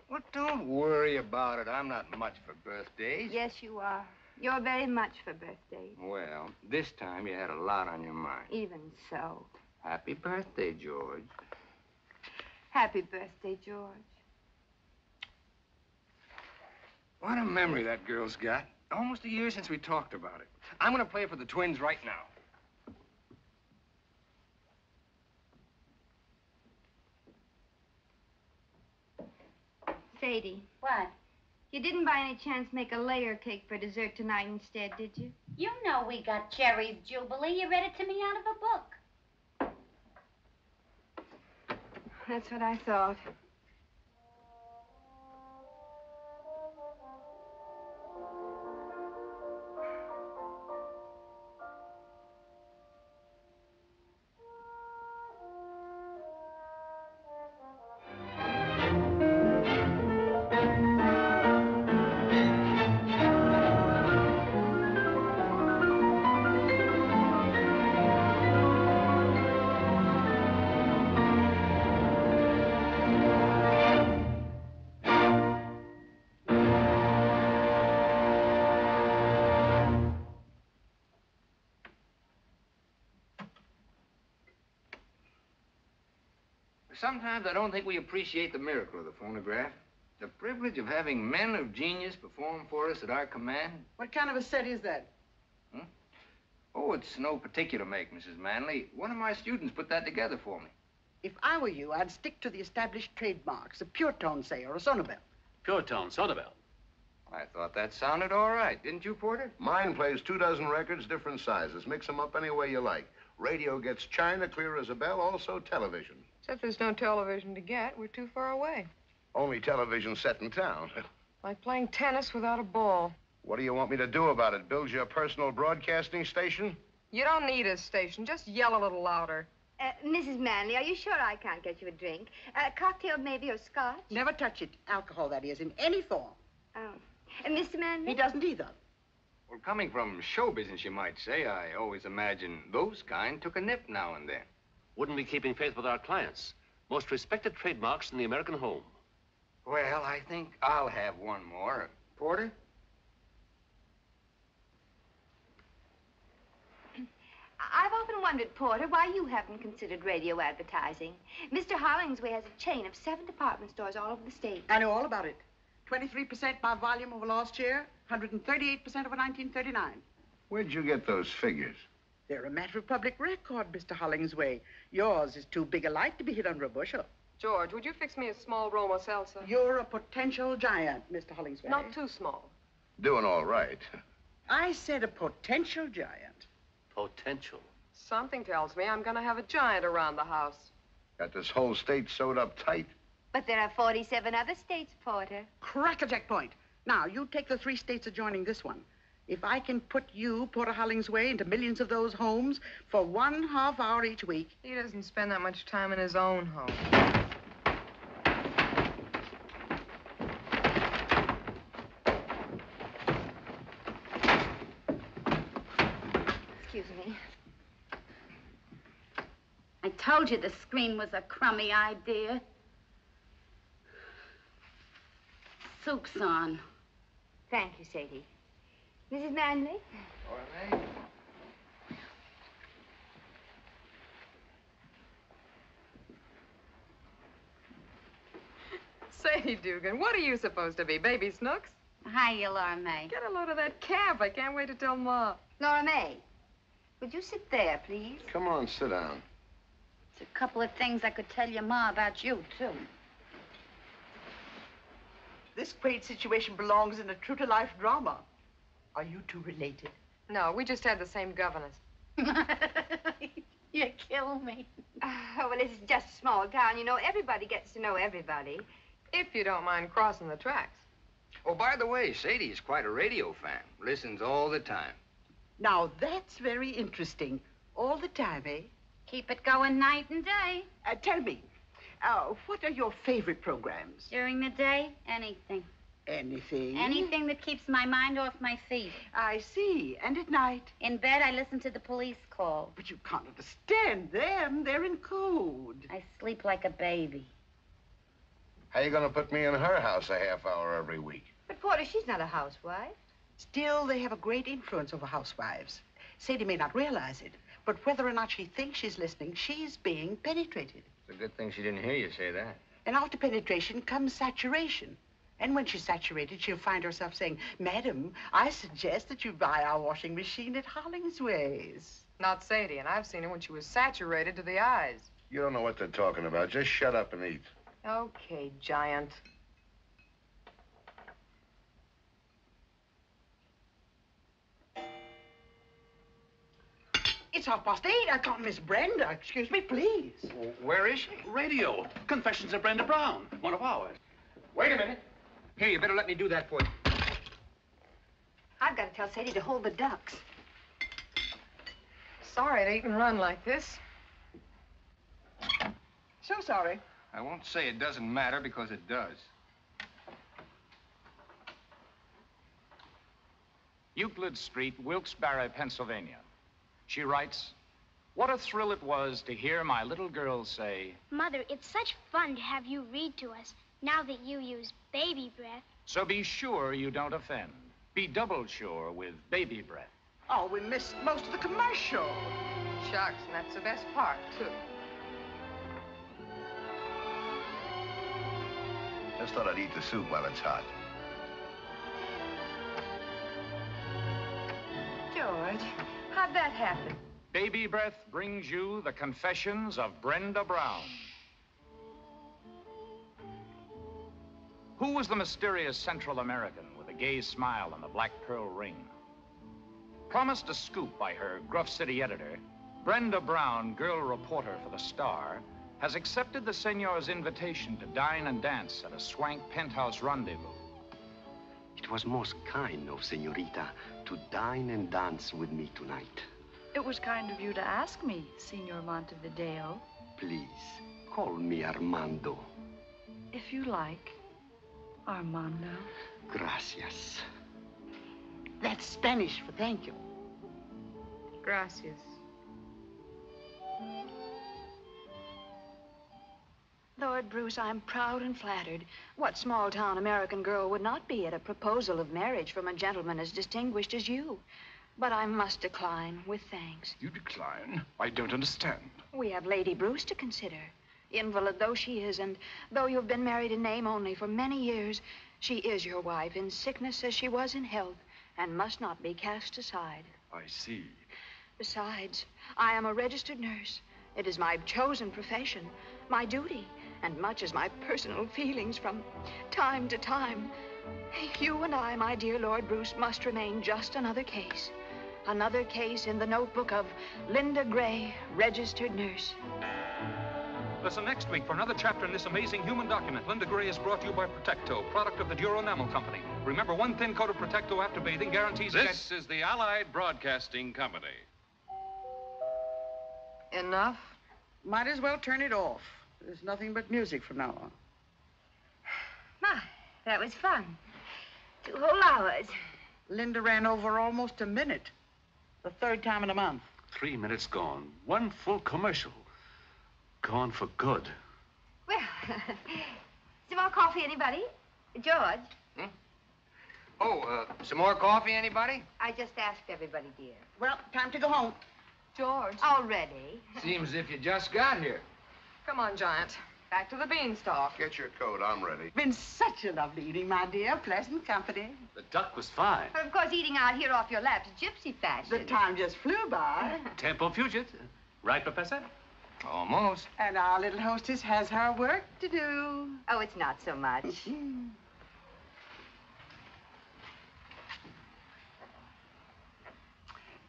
Well, don't worry about it. I'm not much for birthdays. Yes, you are. You're very much for birthdays. Well, this time you had a lot on your mind. Even so. Happy birthday, George. Happy birthday, George. What a memory that girl's got. Almost a year since we talked about it. I'm going to play for the twins right now. Sadie. What? You didn't by any chance make a layer cake for dessert tonight instead, did you? You know we got Cherry's Jubilee. You read it to me out of a book. That's what I thought. Sometimes I don't think we appreciate the miracle of the phonograph. The privilege of having men of genius perform for us at our command. What kind of a set is that? Oh, it's no particular make, Mrs. Manley. One of my students put that together for me. If I were you, I'd stick to the established trademarks, a pure tone, say, or a sonobel. Pure tone, sonobel. I thought that sounded all right. Didn't you, Porter? Mine plays 24 records, different sizes. Mix them up any way you like. Radio gets china, clear as a bell, also television. Except there's no television to get. We're too far away. Only television set in town. Like playing tennis without a ball. What do you want me to do about it? Build you a personal broadcasting station? You don't need a station. Just yell a little louder. Mrs. Manley, are you sure I can't get you a drink? A cocktail maybe, or scotch? Never touch it. Alcohol, that is, in any form. Oh. Mr. Manley? He doesn't either. Well, coming from show business, you might say, I always imagine those kind took a nip now and then. Wouldn't be keeping faith with our clients. Most respected trademarks in the American home. Well, I think I'll have one more. Porter? I've often wondered, Porter, why you haven't considered radio advertising. Mr. Hollingsway has a chain of 7 department stores all over the state. I know all about it. 23% by volume over last year, 138% over 1939. Where'd you get those figures? They're a matter of public record, Mr. Hollingsway. Yours is too big a light to be hid under a bushel. George, would you fix me a small Roma salsa? You're a potential giant, Mr. Hollingsway. Not too small. Doing all right. I said a potential giant. Potential. Something tells me I'm going to have a giant around the house. Got this whole state sewed up tight. But there are 47 other states, Porter. Crackerjack point. Now, you take the 3 states adjoining this one. If I can put you, Porter Hollingsway, into millions of those homes for 1/2 hour each week. He doesn't spend that much time in his own home. Excuse me. I told you the screen was a crummy idea. Soup's on. Thank you, Sadie. Mrs. Manley? All right. Say, Dugan, what are you supposed to be, Baby Snooks? Hiya, Laura May. Get a load of that calf. I can't wait to tell Ma. Laura May, would you sit there, please? Come on, sit down. There's a couple of things I could tell your Ma about you, too. This quaint situation belongs in a true-to-life drama. Are you two related? No, we just had the same governess. You kill me. Oh, well, it's just a small town. You know, everybody gets to know everybody. If you don't mind crossing the tracks. Oh, by the way, Sadie's quite a radio fan. Listens all the time. Now, that's very interesting. All the time, eh? Keep it going night and day. Tell me, what are your favorite programs? During the day, anything. Anything? Anything that keeps my mind off my feet. I see. And at night? In bed, I listen to the police call. But you can't understand them. They're in code. I sleep like a baby. How you gonna put me in her house a half hour every week? But, Porter, she's not a housewife. Still, they have a great influence over housewives. Sadie may not realize it, but whether or not she thinks she's listening, she's being penetrated. It's a good thing she didn't hear you say that. And after penetration comes saturation. And when she's saturated, she'll find herself saying, Madam, I suggest that you buy our washing machine at Hollingsway's. Not Sadie, and I've seen her when she was saturated to the eyes. You don't know what they're talking about. Just shut up and eat. Okay, Giant. It's 8:30. I can't miss Brenda. Excuse me, please. Where is she? Radio. Confessions of Brenda Brown. One of ours. Wait a minute. Here, you better let me do that for you. I've got to tell Sadie to hold the ducks. Sorry to eat and run like this. So sorry. I won't say it doesn't matter because it does. Euclid Street, Wilkes-Barre, Pennsylvania. She writes, "What a thrill it was to hear my little girl say, Mother, it's such fun to have you read to us now that you use baby breath. so be sure you don't offend. Be double sure with baby breath." Oh, we missed most of the commercial. Shucks, and that's the best part, too. Just thought I'd eat the soup while it's hot. George, how'd that happen? Baby Breath brings you the confessions of Brenda Brown. Who was the mysterious Central American with a gay smile and the black pearl ring? Promised a scoop by her Gruff City editor, Brenda Brown, girl reporter for The Star, has accepted the senor's invitation to dine and dance at a swank penthouse rendezvous. It was most kind of Senorita to dine and dance with me tonight. It was kind of you to ask me, Signor Montevideo. Please, call me Armando. If you like, Armando. Gracias. That's Spanish for thank you. Gracias. Lord Bruce, I'm proud and flattered. What small-town American girl would not be at a proposal of marriage from a gentleman as distinguished as you? But I must decline with thanks. You decline? I don't understand. We have Lady Bruce to consider. Invalid though she is, and though you've been married in name only for many years, she is your wife in sickness as she was in health, and must not be cast aside. I see. Besides, I am a registered nurse. It is my chosen profession, my duty, and much as my personal feelings from time to time. You and I, my dear Lord Bruce, must remain just another case. Another case in the notebook of Linda Gray, registered nurse. Listen next week for another chapter in this amazing human document. Linda Gray is brought to you by Protecto, product of the Duro Enamel Company. Remember, one thin coat of Protecto after bathing guarantees... This is the Allied Broadcasting Company. Enough? Might as well turn it off. There's nothing but music from now on. My, that was fun. 2 whole hours. Linda ran over almost a minute. The 3rd time in a month. 3 minutes gone. 1 full commercial. Gone for good. Well, some more coffee, anybody? George? Some more coffee, anybody? I just asked everybody, dear. Well, time to go home. George. Already? Seems as if you just got here. Come on, Giant. Back to the beanstalk. Get your coat. I'm ready. Been such a lovely evening, my dear. Pleasant company. The duck was fine. But of course, eating out here off your lap's gypsy fashion. The time just flew by. Tempo Fugit. Right, Professor? Almost. And our little hostess has her work to do. Oh, it's not so much.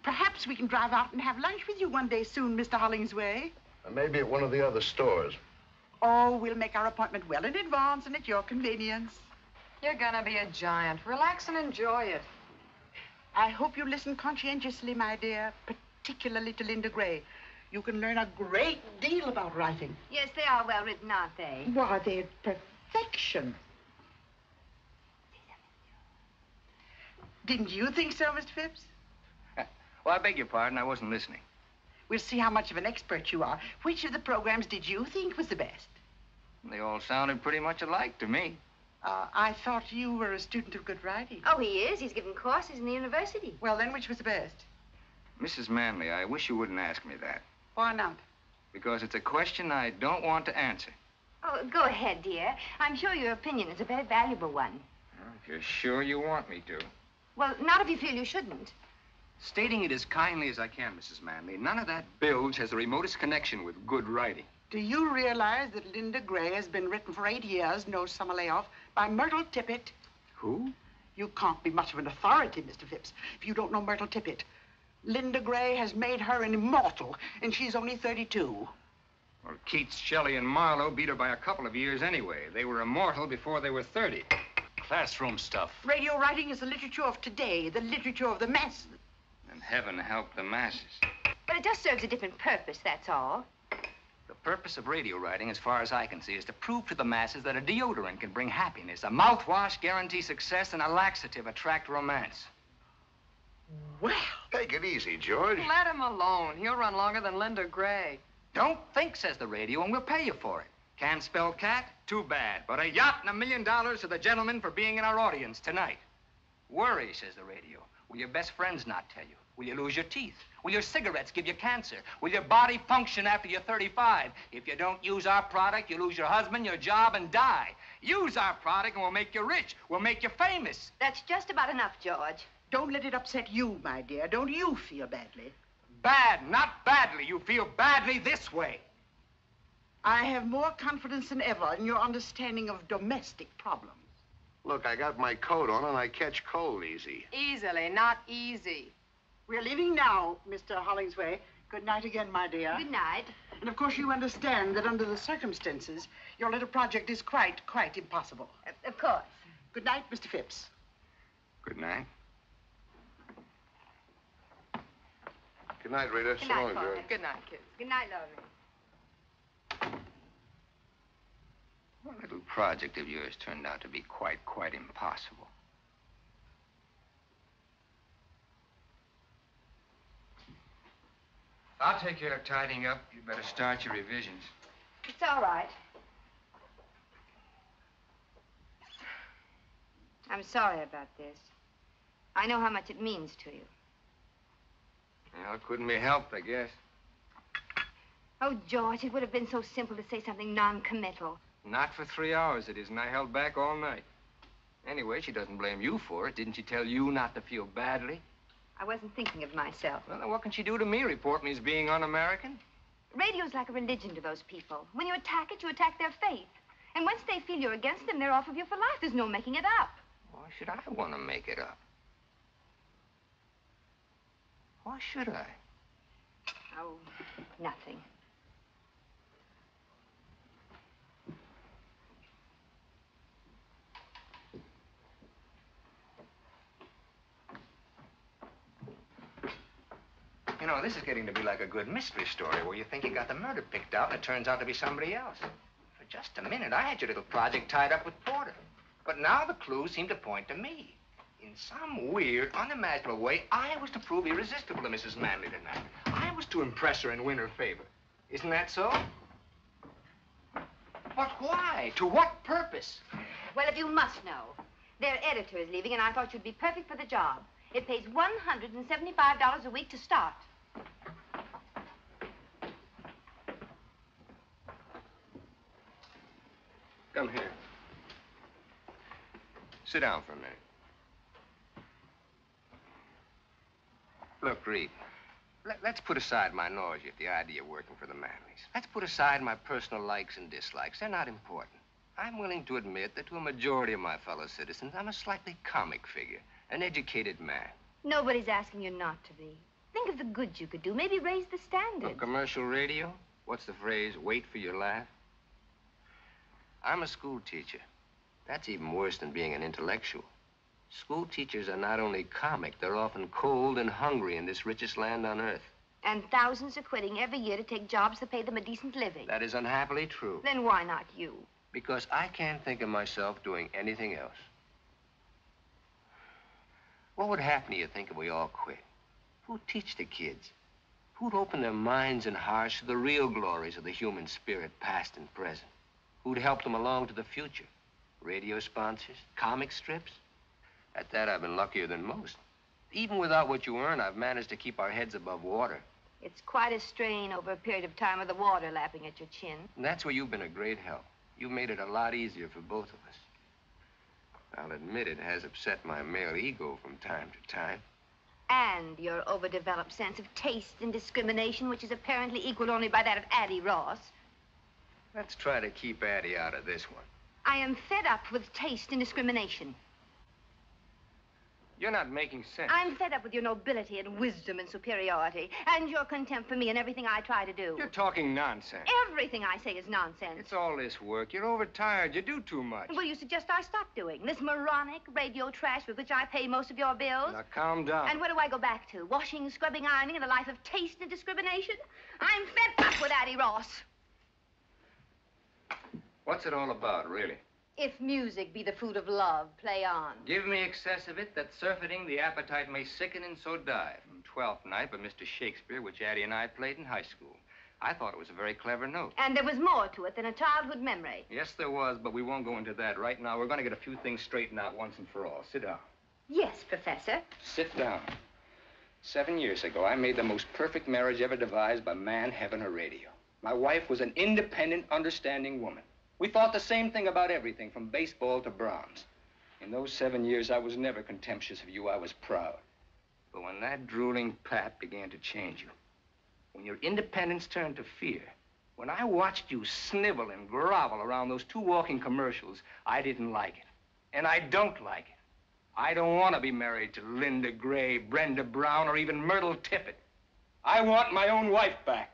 Perhaps we can drive out and have lunch with you one day soon, Mr. Hollingsway. And maybe at one of the other stores. Oh, we'll make our appointment well in advance and at your convenience. You're gonna be a giant. Relax and enjoy it. I hope you listen conscientiously, my dear, particularly to Linda Gray. You can learn a great deal about writing. Yes, they are well written, aren't they? Why, they're perfection. Didn't you think so, Mr. Phipps? Well, I beg your pardon. I wasn't listening. We'll see how much of an expert you are. Which of the programs did you think was the best? They all sounded pretty much alike to me. I thought you were a student of good writing. Oh, he is. He's given courses in the university. Well, then, which was the best? Mrs. Manley, I wish you wouldn't ask me that. Why not? Because it's a question I don't want to answer. Oh, go ahead, dear. I'm sure your opinion is a very valuable one. Well, if you're sure you want me to. Well, not if you feel you shouldn't. Stating it as kindly as I can, Mrs. Manley, none of that bilge has the remotest connection with good writing. Do you realize that Linda Gray has been written for 8 years, no summer layoff, by Myrtle Tippett? Who? You can't be much of an authority, Mr. Phipps, if you don't know Myrtle Tippett. Linda Gray has made her an immortal, and she's only 32. Well, Keats, Shelley, and Marlowe beat her by a couple of years anyway. They were immortal before they were 30. Classroom stuff. Radio writing is the literature of today, the literature of the masses. And heaven help the masses. But it just serves a different purpose, that's all. The purpose of radio writing, as far as I can see, is to prove to the masses that a deodorant can bring happiness, a mouthwash guarantee success, and a laxative attract romance. Well, take it easy, George. Let him alone. He'll run longer than Linda Gray. Don't think, says the radio, and we'll pay you for it. Can't spell cat? Too bad. But a yacht and $1 million to the gentleman for being in our audience tonight. Worry, says the radio. Will your best friends not tell you? Will you lose your teeth? Will your cigarettes give you cancer? Will your body function after you're 35? If you don't use our product, you lose your husband, your job, and die. Use our product and we'll make you rich. We'll make you famous. That's just about enough, George. Don't let it upset you, my dear. Don't you feel badly? Bad, not badly. You feel badly this way. I have more confidence than ever in your understanding of domestic problems. Look, I got my coat on and I catch cold easy. Easily, not easy. We're leaving now, Mr. Hollingsway. Good night again, my dear. Good night. And of course you understand that under the circumstances, your little project is quite impossible. Of course. Good night, Mr. Phipps. Good night. Good night, Rita. Good So night, long, Father. George. Good night, kids. Good night, lovely. That little project of yours turned out to be quite impossible. I'll take care of tidying up. You better start your revisions. It's all right. I'm sorry about this. I know how much it means to you. Well, it couldn't be helped, I guess. Oh, George, it would have been so simple to say something non-committal. Not for 3 hours, it isn't. I held back all night. Anyway, she doesn't blame you for it. Didn't she tell you not to feel badly? I wasn't thinking of myself. Well, then what can she do to me? Report me as being un-American? Radio's like a religion to those people. When you attack it, you attack their faith. And once they feel you're against them, they're off of you for life. There's no making it up. Why should I want to make it up? Why should I? Oh, nothing. You know, this is getting to be like a good mystery story where you think you got the murder picked out and it turns out to be somebody else. For just a minute, I had your little project tied up with Porter. But now the clues seem to point to me. In some weird, unimaginable way, I was to prove irresistible to Mrs. Manley tonight. I was to impress her and win her favor. Isn't that so? But why? To what purpose? Well, if you must know, their editor is leaving, and I thought you'd be perfect for the job. It pays $175 a week to start. Come here. Sit down for a minute. Look, Reed, let's put aside my nausea at the idea of working for the Manleys. Let's put aside my personal likes and dislikes. They're not important. I'm willing to admit that to a majority of my fellow citizens, I'm a slightly comic figure, an educated man. Nobody's asking you not to be. Think of the good you could do. Maybe raise the standards. Commercial radio? What's the phrase? Wait for your laugh? I'm a school teacher. That's even worse than being an intellectual. School teachers are not only comic, they're often cold and hungry in this richest land on earth. And thousands are quitting every year to take jobs that pay them a decent living. That is unhappily true. Then why not you? Because I can't think of myself doing anything else. What would happen, do you think, if we all quit? Who'd teach the kids? Who'd open their minds and hearts to the real glories of the human spirit, past and present? Who'd help them along to the future? Radio sponsors? Comic strips? At that, I've been luckier than most. Even without what you earn, I've managed to keep our heads above water. It's quite a strain over a period of time with the water lapping at your chin. And that's where you've been a great help. You've made it a lot easier for both of us. I'll admit it has upset my male ego from time to time. And your overdeveloped sense of taste and discrimination, which is apparently equaled only by that of Addie Ross. Let's try to keep Addie out of this one. I am fed up with taste and discrimination. You're not making sense. I'm fed up with your nobility and wisdom and superiority, and your contempt for me and everything I try to do. You're talking nonsense. Everything I say is nonsense. It's all this work. You're overtired. You do too much. Well, you suggest I stop doing this moronic radio trash with which I pay most of your bills? Now, calm down. And what do I go back to? Washing, scrubbing, ironing, and a life of taste and discrimination? I'm fed up with Addie Ross. What's it all about, really? If music be the fruit of love, play on. Give me excess of it, that surfeiting the appetite may sicken and so die. From Twelfth Night by Mr. Shakespeare, which Addie and I played in high school. I thought it was a very clever note. And there was more to it than a childhood memory. Yes, there was, but we won't go into that right now. We're going to get a few things straightened out once and for all. Sit down. Yes, Professor. Sit down. 7 years ago, I made the most perfect marriage ever devised by man, heaven, or radio. My wife was an independent, understanding woman. We thought the same thing about everything, from baseball to Brahms. In those 7 years, I was never contemptuous of you. I was proud. But when that drooling pap began to change you, when your independence turned to fear, when I watched you snivel and grovel around those 2 walking commercials, I didn't like it. And I don't like it. I don't want to be married to Linda Gray, Brenda Brown, or even Myrtle Tippett. I want my own wife back.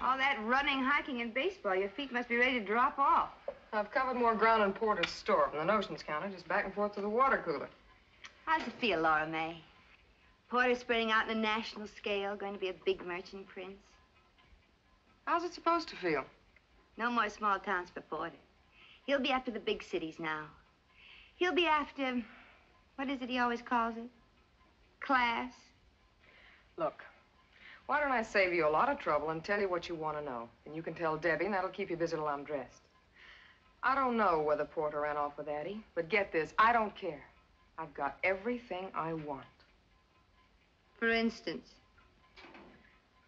All that running, hiking, and baseball, your feet must be ready to drop off. I've covered more ground in Porter's store from the notions counter, just back and forth to the water cooler. How's it feel, Laura May? Porter spreading out on a national scale, going to be a big merchant prince. How's it supposed to feel? No more small towns for Porter. He'll be after the big cities now. He'll be after, what is it he always calls it? Class. Look, why don't I save you a lot of trouble and tell you what you want to know? And you can tell Debbie, and that'll keep you busy till I'm dressed. I don't know whether Porter ran off with Addie, but get this, I don't care. I've got everything I want. For instance?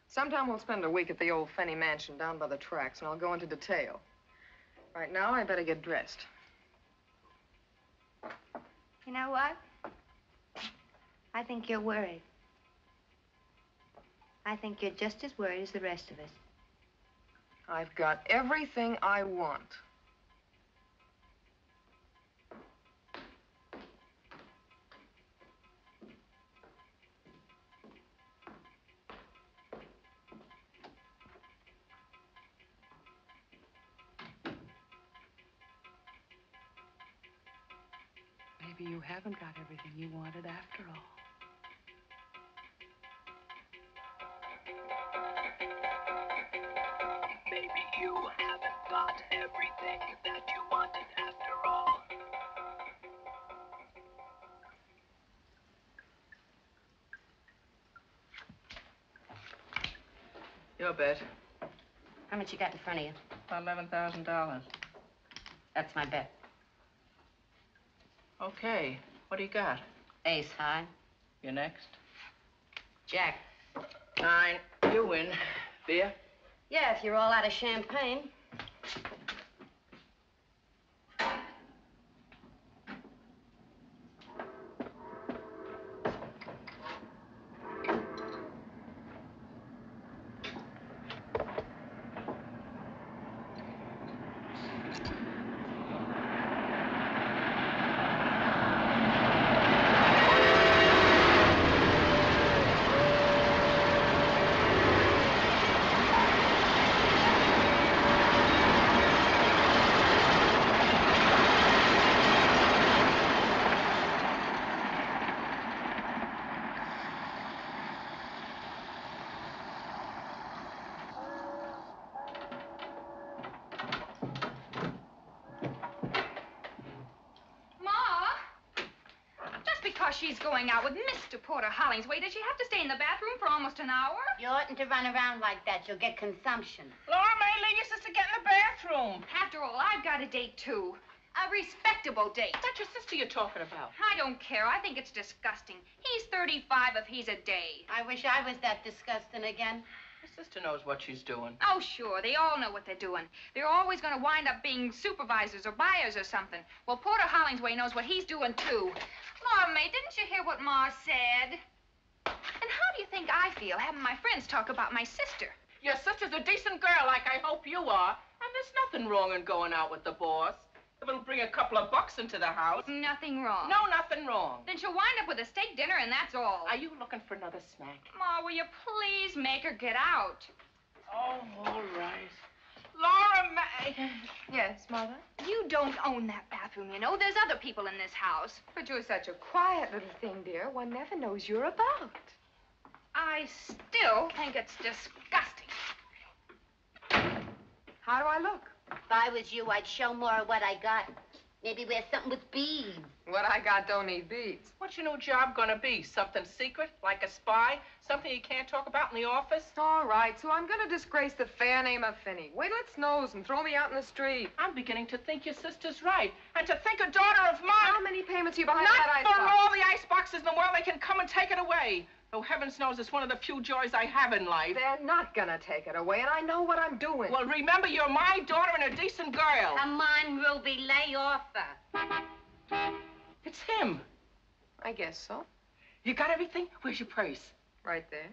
Sometime we'll spend a week at the old Fenny mansion down by the tracks, and I'll go into detail. Right now, I better get dressed. You know what? I think you're worried. I think you're just as worried as the rest of us. I've got everything I want. Maybe you haven't got everything you wanted after all. Maybe you haven't got everything that you wanted after all. Your bet. How much you got in front of you? About $11,000. That's my bet. Okay. What do you got? Ace high. You're next. Jack. 9. You win. Beer? Yeah, if you're all out of champagne. She's going out with Mr. Porter Hollingsway. Does she have to stay in the bathroom for almost an hour? You oughtn't to run around like that. You'll get consumption. Laura May, leave your sister get in the bathroom. After all, I've got a date, too. A respectable date. That's your sister you're talking about. I don't care. I think it's disgusting. He's 35 if he's a day. I wish I was that disgusting again. Your sister knows what she's doing. Oh, sure. They all know what they're doing. They're always going to wind up being supervisors or buyers or something. Well, Porter Hollingsway knows what he's doing, too. Laura May, didn't you hear what Ma said? And how do you think I feel having my friends talk about my sister? Your sister's a decent girl, like I hope you are. And there's nothing wrong in going out with the boss. If it'll bring a couple of bucks into the house. Nothing wrong. No, nothing wrong. Then she'll wind up with a steak dinner, and that's all. Are you looking for another snack? Ma, will you please make her get out? Oh, all right. Laura May. Yes, Mother? You don't own that bathroom, you know. There's other people in this house. But you're such a quiet little thing, dear. One never knows you're about. I still think it's disgusting. How do I look? If I was you, I'd show more of what I got. Maybe wear something with beads. What I got don't need beads. What's your new job gonna be? Something secret, like a spy? Something you can't talk about in the office? All right, so I'm gonna disgrace the fair name of Finney. Wait till it snows and throw me out in the street. I'm beginning to think your sister's right. And to think a daughter of mine... How many payments are you behind Not that icebox? for all the ice boxes in the world. They can come and take it away. Though heavens knows it's one of the few joys I have in life. They're not gonna take it away, and I know what I'm doing. Well, remember, you're my daughter and a decent girl. Come on, Ruby, lay off her. It's him. I guess so. You got everything? Where's your purse? Right there.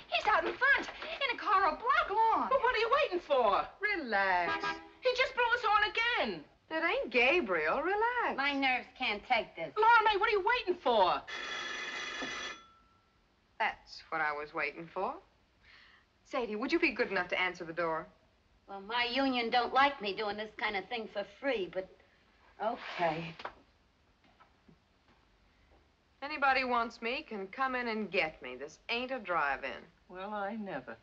He's out in front, in a car a block long. Well, what are you waiting for? Relax. He just blew us on again. That ain't Gabriel. Relax. My nerves can't take this. Laura May, what are you waiting for? That's what I was waiting for. Sadie, would you be good enough to answer the door? Well, my union don't like me doing this kind of thing for free, but okay. Anybody wants me can come in and get me. This ain't a drive-in. Well, I never.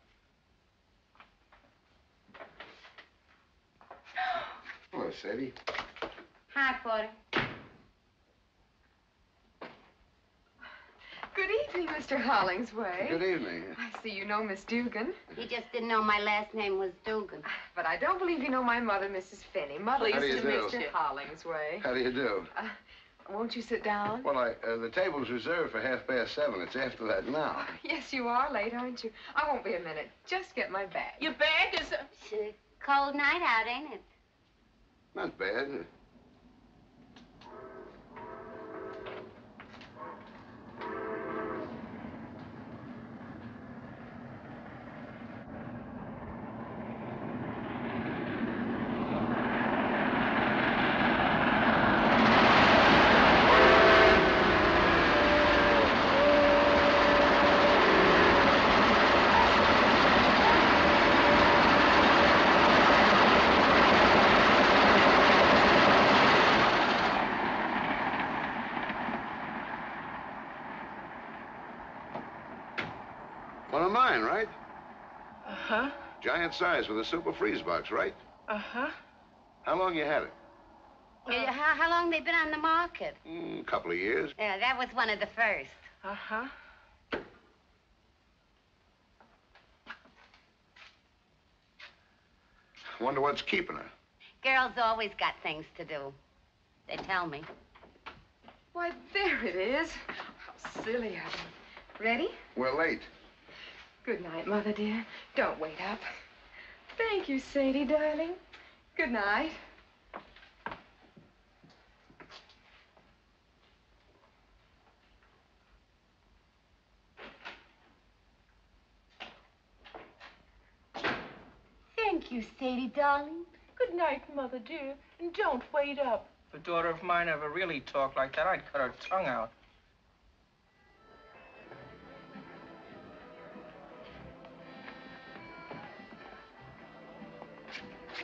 Hello, Sadie. Hi, Porter. Good evening, Mr. Hollingsway. Good evening. I see you know Miss Dugan. You just didn't know my last name was Dugan. But I don't believe you know my mother, Mrs. Finney. Mother How do you is do? Mr. Hollingsway. How do you do? Won't you sit down? Well, the table's reserved for 7:30. It's after that now. Yes, you are late, aren't you? I won't be a minute. Just get my bag. Your bag is... It's a cold night out, ain't it? Not bad. One of mine, right? Uh-huh. Giant size with a super freeze box, right? Uh-huh. How long you had it? How long they been on the market? A couple of years. Yeah, that was one of the first. Uh-huh. Wonder what's keeping her. Girls always got things to do. They tell me. Why, there it is. silly of him. Ready? We're late. Good night, Mother dear. Don't wait up. Thank you, Sadie, darling. Good night. Thank you, Sadie, darling. Good night, Mother dear. And don't wait up. If a daughter of mine ever really talked like that, I'd cut her tongue out.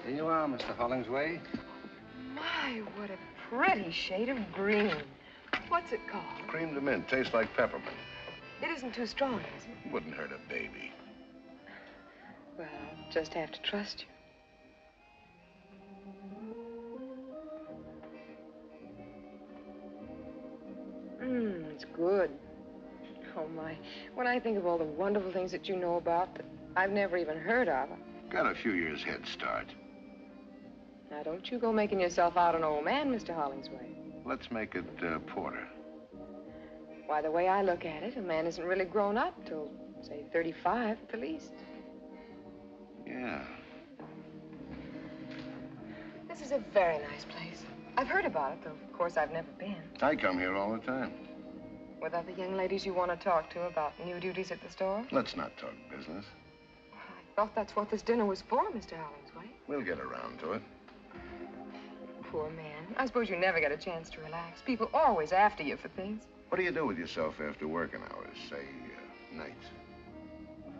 There you are, Mr. Hollingsway. My, what a pretty shade of green. What's it called? Cream de mint. Tastes like peppermint. It isn't too strong, is it? Wouldn't hurt a baby. Well, I'll just have to trust you. It's good. Oh, my. When I think of all the wonderful things that you know about that I've never even heard of. Got a few years head start. Now, don't you go making yourself out an old man, Mr. Hollingsway. Let's make it porter. Why, the way I look at it, a man isn't really grown up till, say, 35 at the least. Yeah. This is a very nice place. I've heard about it, though, of course, I've never been. I come here all the time. With other young ladies you want to talk to about new duties at the store? Let's not talk business. I thought that's what this dinner was for, Mr. Hollingsway. We'll get around to it. Poor man. I suppose you never get a chance to relax. People always after you for things. What do you do with yourself after working hours, say, nights?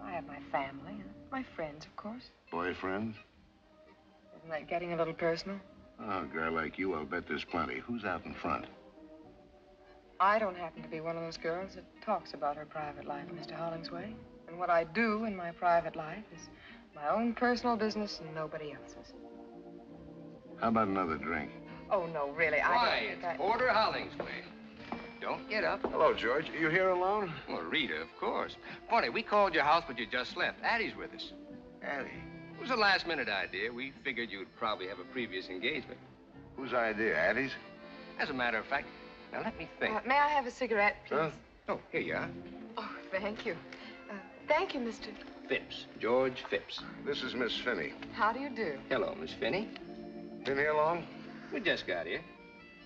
I have my family and my friends, of course. Boyfriends? Isn't that getting a little personal? Oh, a girl like you, I'll bet there's plenty. Who's out in front? I don't happen to be one of those girls that talks about her private life, Mr. Hollingsway. And what I do in my private life is my own personal business and nobody else's. How about another drink? Oh, no, really, I Why, don't think it's Porter Hollingsway. Don't get up. Hello, George. You here alone? Well, Rita, of course. Funny, we called your house, but you just left. Addie's with us. Addie. It was a last-minute idea. We figured you'd probably have a previous engagement. Whose idea? Addie's? As a matter of fact, now let me think. May I have a cigarette, please? Huh? Oh, here you are. Oh, thank you. Thank you, Mr. Phipps. George Phipps. This is Miss Finney. How do you do? Hello, Miss Finney. Been here long? We just got here.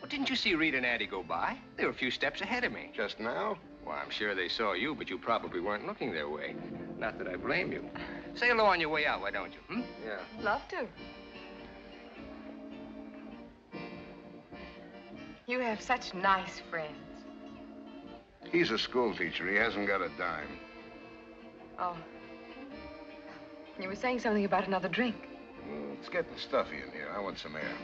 Well, didn't you see Rita and Addie go by? They were a few steps ahead of me. Just now? Well, I'm sure they saw you, but you probably weren't looking their way. Not that I blame you. Say hello on your way out, why don't you, hmm? Yeah. Love to. You have such nice friends. He's a school teacher. He hasn't got a dime. Oh. You were saying something about another drink. It's getting stuffy in here. I want some air.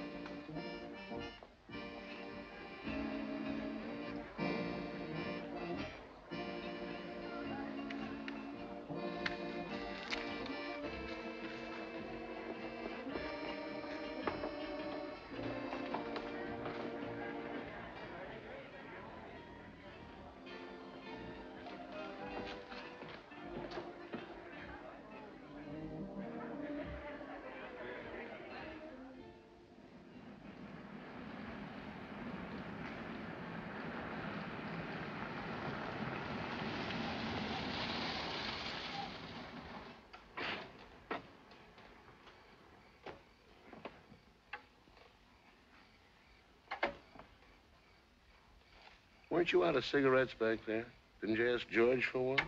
Weren't you out of cigarettes back there? Didn't you ask George for one?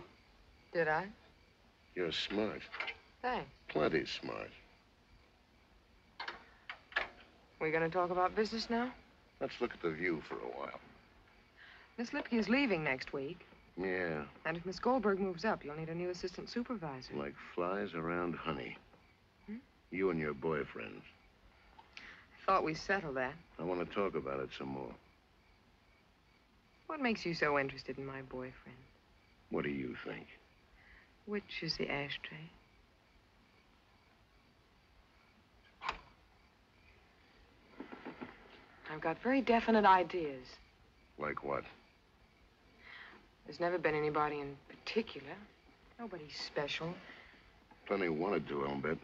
Did I? You're smart. Thanks. Plenty smart. We gonna talk about business now? Let's look at the view for a while. Miss Lipke's leaving next week. Yeah, And if Miss Goldberg moves up, you'll need a new assistant supervisor. like flies around honey. Hmm? You and your boyfriends. I thought we settled that. I want to talk about it some more. What makes you so interested in my boyfriend? What do you think? Which is the ashtray? I've got very definite ideas. Like what? There's never been anybody in particular. Nobody special. Plenty wanted to, I'll bet.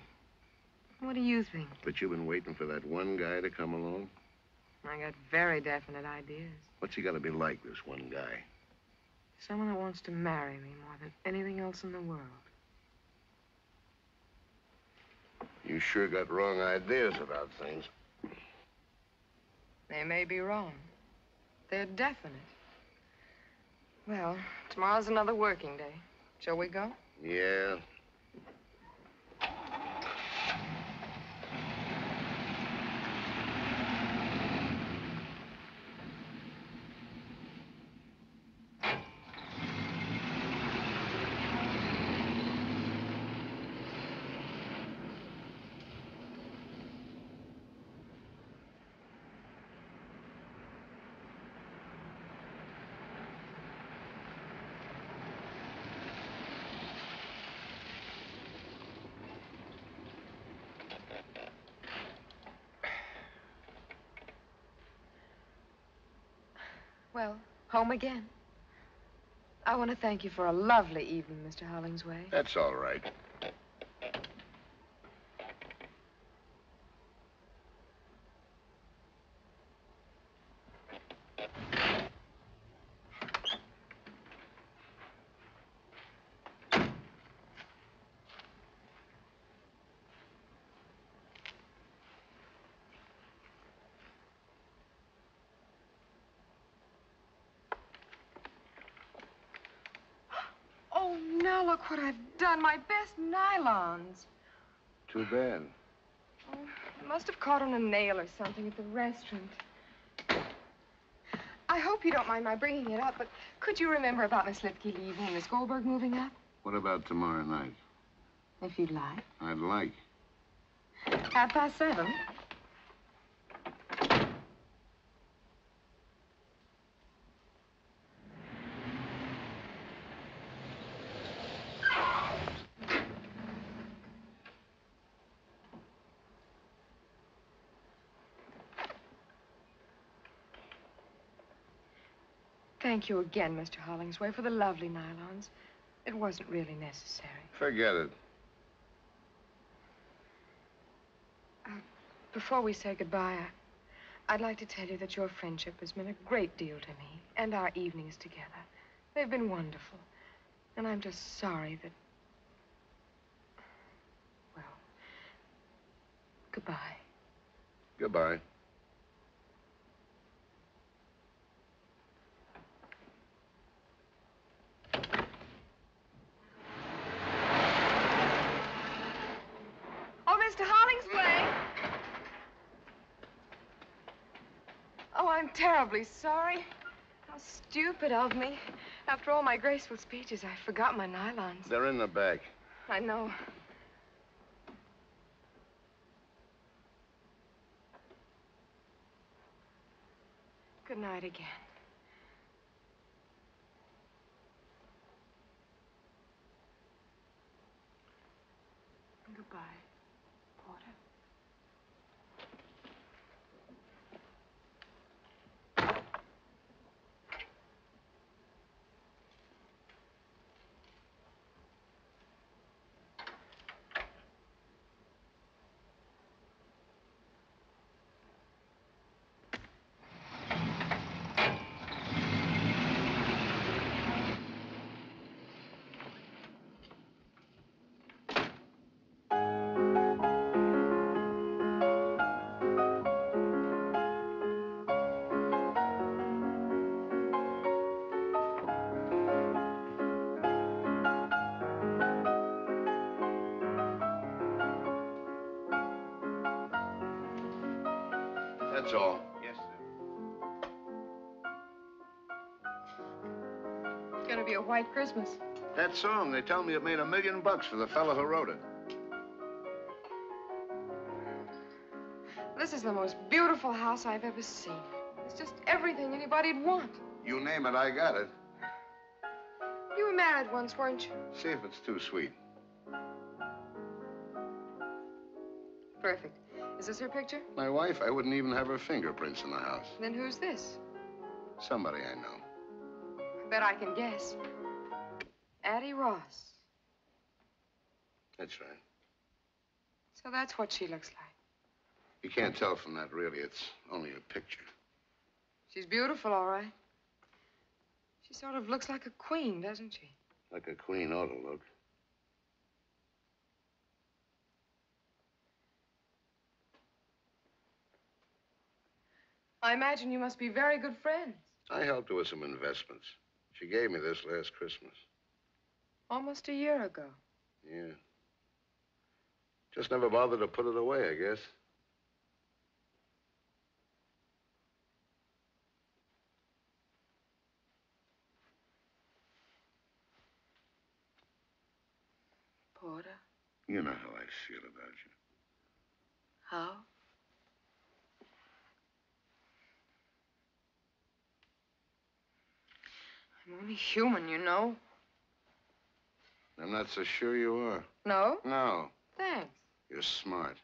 What do you think? But you've been waiting for that one guy to come along? I got very definite ideas. What's he got to be like, this one guy? Someone that wants to marry me more than anything else in the world. You sure got wrong ideas about things. They may be wrong. They're definite. Well, tomorrow's another working day. Shall we go? Yeah. Well, home again. I want to thank you for a lovely evening, Mr. Hollingsway. That's all right. Oh, now look what I've done. My best nylons. Too bad. Oh, I must have caught on a nail or something at the restaurant. I hope you don't mind my bringing it up, but could you remember about Miss Lipke leaving and Miss Goldberg moving up? What about tomorrow night? If you'd like. I'd like. 7:30. Thank you again, Mr. Hollingsway, for the lovely nylons. It wasn't really necessary. Forget it. Before we say goodbye, I'd like to tell you that your friendship has meant a great deal to me, and our evenings together. They've been wonderful. And I'm just sorry that... Well, goodbye. Goodbye. Oh, Mr. Hollingsway! Oh, I'm terribly sorry. How stupid of me. After all my graceful speeches, I forgot my nylons. They're in the bag. I know. Good night again. And goodbye, Porter. That's all. Yes, sir. It's gonna be a white Christmas. That song, they tell me it made $1 million for the fellow who wrote it. This is the most beautiful house I've ever seen. It's just everything anybody'd want. You name it, I got it. You were married once, weren't you? See if it's too sweet. Perfect. Is this her picture? My wife, I wouldn't even have her fingerprints in the house. Then who's this? Somebody I know. I bet I can guess. Addie Ross. That's right. So that's what she looks like. You can't tell from that, really. It's only a picture. She's beautiful, all right. She sort of looks like a queen, doesn't she? Like a queen ought to look. I imagine you must be very good friends. I helped her with some investments. She gave me this last Christmas. Almost a year ago. Yeah. Just never bothered to put it away, I guess. Porter, You know how I feel about you. how? I'm only human, you know. I'm not so sure you are. No? No. Thanks. You're smart.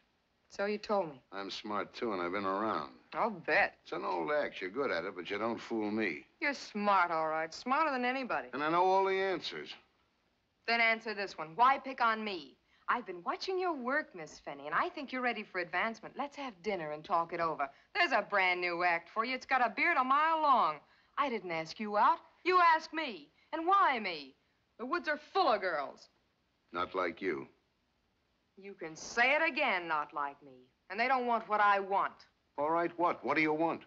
So you told me. I'm smart, too, and I've been around. I'll bet. It's an old act. You're good at it, but you don't fool me. You're smart, all right. Smarter than anybody. And I know all the answers. Then answer this one. Why pick on me? I've been watching your work, Miss Finney, and I think you're ready for advancement. Let's have dinner and talk it over. There's a brand new act for you. It's got a beard a mile long. I didn't ask you out. You asked me. And why me? The woods are full of girls. Not like you. You can say it again, not like me. And they don't want what I want. All right, what? What do you want?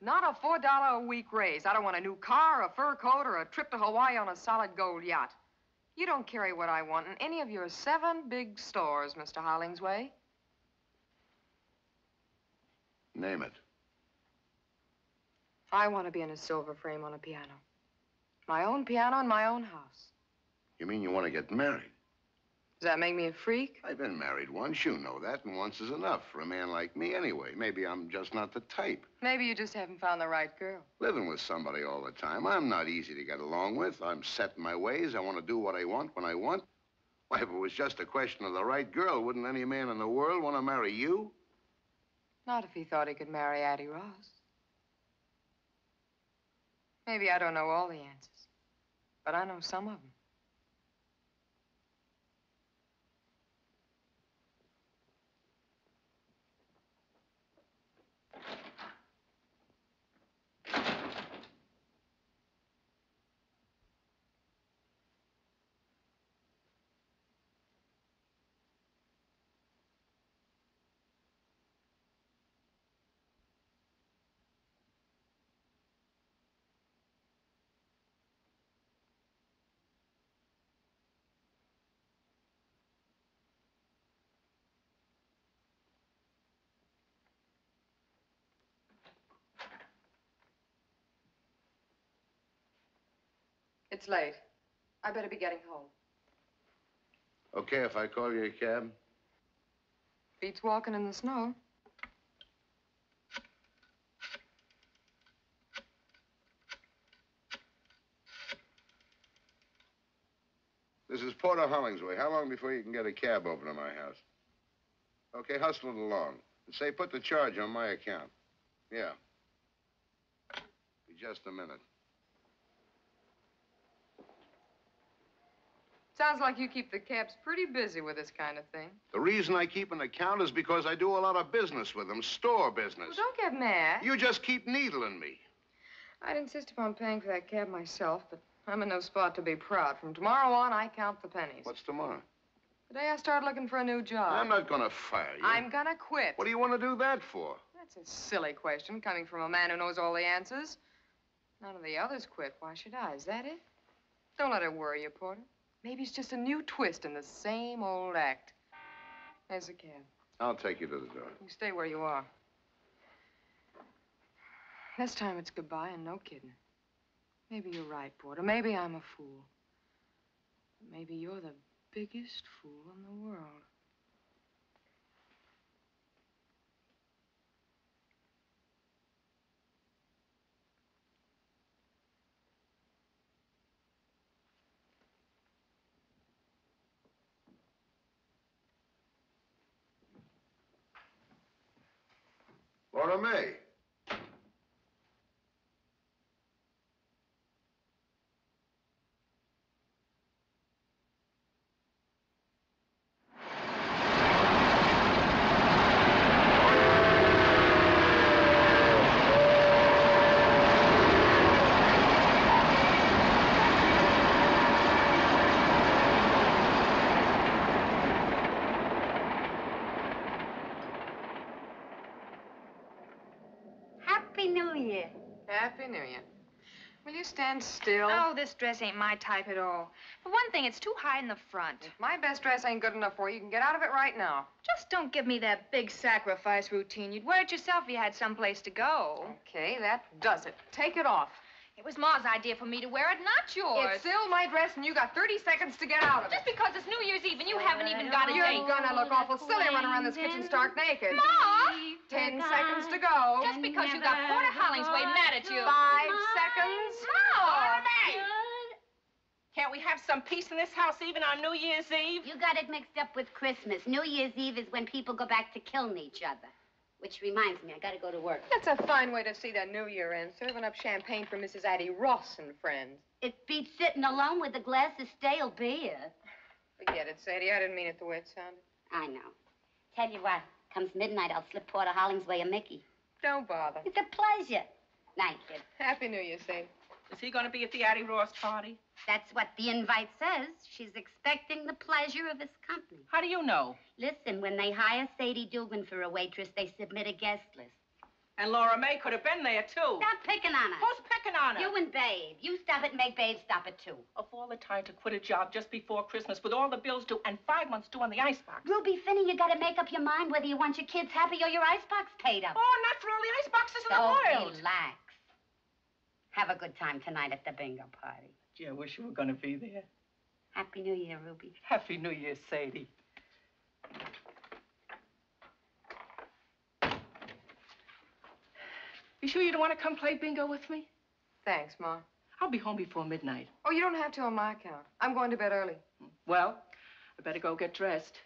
Not a $4 a week raise. I don't want a new car, a fur coat, or a trip to Hawaii on a solid gold yacht. You don't carry what I want in any of your 7 big stores, Mr. Hollingsway. Name it. I want to be in a silver frame on a piano. My own piano in my own house. You mean you want to get married? Does that make me a freak? I've been married once. You know that, and once is enough for a man like me anyway. Maybe I'm just not the type. Maybe you just haven't found the right girl. Living with somebody all the time, I'm not easy to get along with. I'm set in my ways. I want to do what I want when I want. Why, if it was just a question of the right girl, wouldn't any man in the world want to marry you? Not if he thought he could marry Addie Ross. Maybe I don't know all the answers, but I know some of them. It's late. I better be getting home. Okay, if I call you a cab? Beats walking in the snow. This is Porter Hollingsway. How long before you can get a cab over to my house? Okay, hustle it along. And say, put the charge on my account. Yeah. Be just a minute. Sounds like you keep the cabs pretty busy with this kind of thing. The reason I keep an account is because I do a lot of business with them, store business. Well, don't get mad. You just keep needling me. I'd insist upon paying for that cab myself, but I'm in no spot to be proud. From tomorrow on, I count the pennies. What's tomorrow? The day I start looking for a new job. I'm not gonna fire you. I'm gonna quit. What do you want to do that for? That's a silly question coming from a man who knows all the answers. None of the others quit. Why should I? Is that it? Don't let it worry you, Porter. Maybe it's just a new twist in the same old act. There's the cab. I'll take you to the door. You stay where you are. This time it's goodbye and no kidding. Maybe you're right, Porter. Maybe I'm a fool. But maybe you're the biggest fool in the world. Laura May. Happy New Year. Happy New Year. Will you stand still? Oh, this dress ain't my type at all. For one thing, it's too high in the front. If my best dress ain't good enough for you, you can get out of it right now. Just don't give me that big sacrifice routine. You'd wear it yourself if you had someplace to go. Okay, that does it. Take it off. It was Ma's idea for me to wear it, not yours. It's still my dress, and you got 30 seconds to get out of it. Just because it's New Year's Eve and you haven't even got a You're date. gonna look awful silly running around this kitchen stark naked. Ma! 10 seconds to go. Just because you got Porter Hollingsway mad at you. 5 seconds. Ma! Can't we have some peace in this house even on New Year's Eve? You got it mixed up with Christmas. New Year's Eve is when people go back to killing each other. Which reminds me, I gotta go to work. That's a fine way to see the New Year end, serving up champagne for Mrs. Addie Ross and friends. It beats sitting alone with a glass of stale beer. Forget it, Sadie. I didn't mean it the way it sounded. I know. Tell you what, comes midnight, I'll slip Porter Hollingsway a Mickey. Don't bother. It's a pleasure. Night, kid. Happy New Year, Sadie. Is he going to be at the Addie Ross party? That's what the invite says. She's expecting the pleasure of his company. How do you know? Listen, when they hire Sadie Dugan for a waitress, they submit a guest list. And Laura May could have been there, too. Stop picking on her. Who's picking on her? You and Babe. You stop it and make Babe stop it, too. Of all the time to quit a job just before Christmas with all the bills due and 5 months due on the icebox. Ruby Finney, you gotta make up your mind whether you want your kids happy or your icebox paid up. Oh, not for all the iceboxes in the world. Relax. Have a good time tonight at the bingo party. Gee, I wish you were going to be there. Happy New Year, Ruby. Happy New Year, Sadie. You sure you don't want to come play bingo with me? Thanks, Ma. I'll be home before midnight. Oh, you don't have to on my account. I'm going to bed early. Well, I better go get dressed.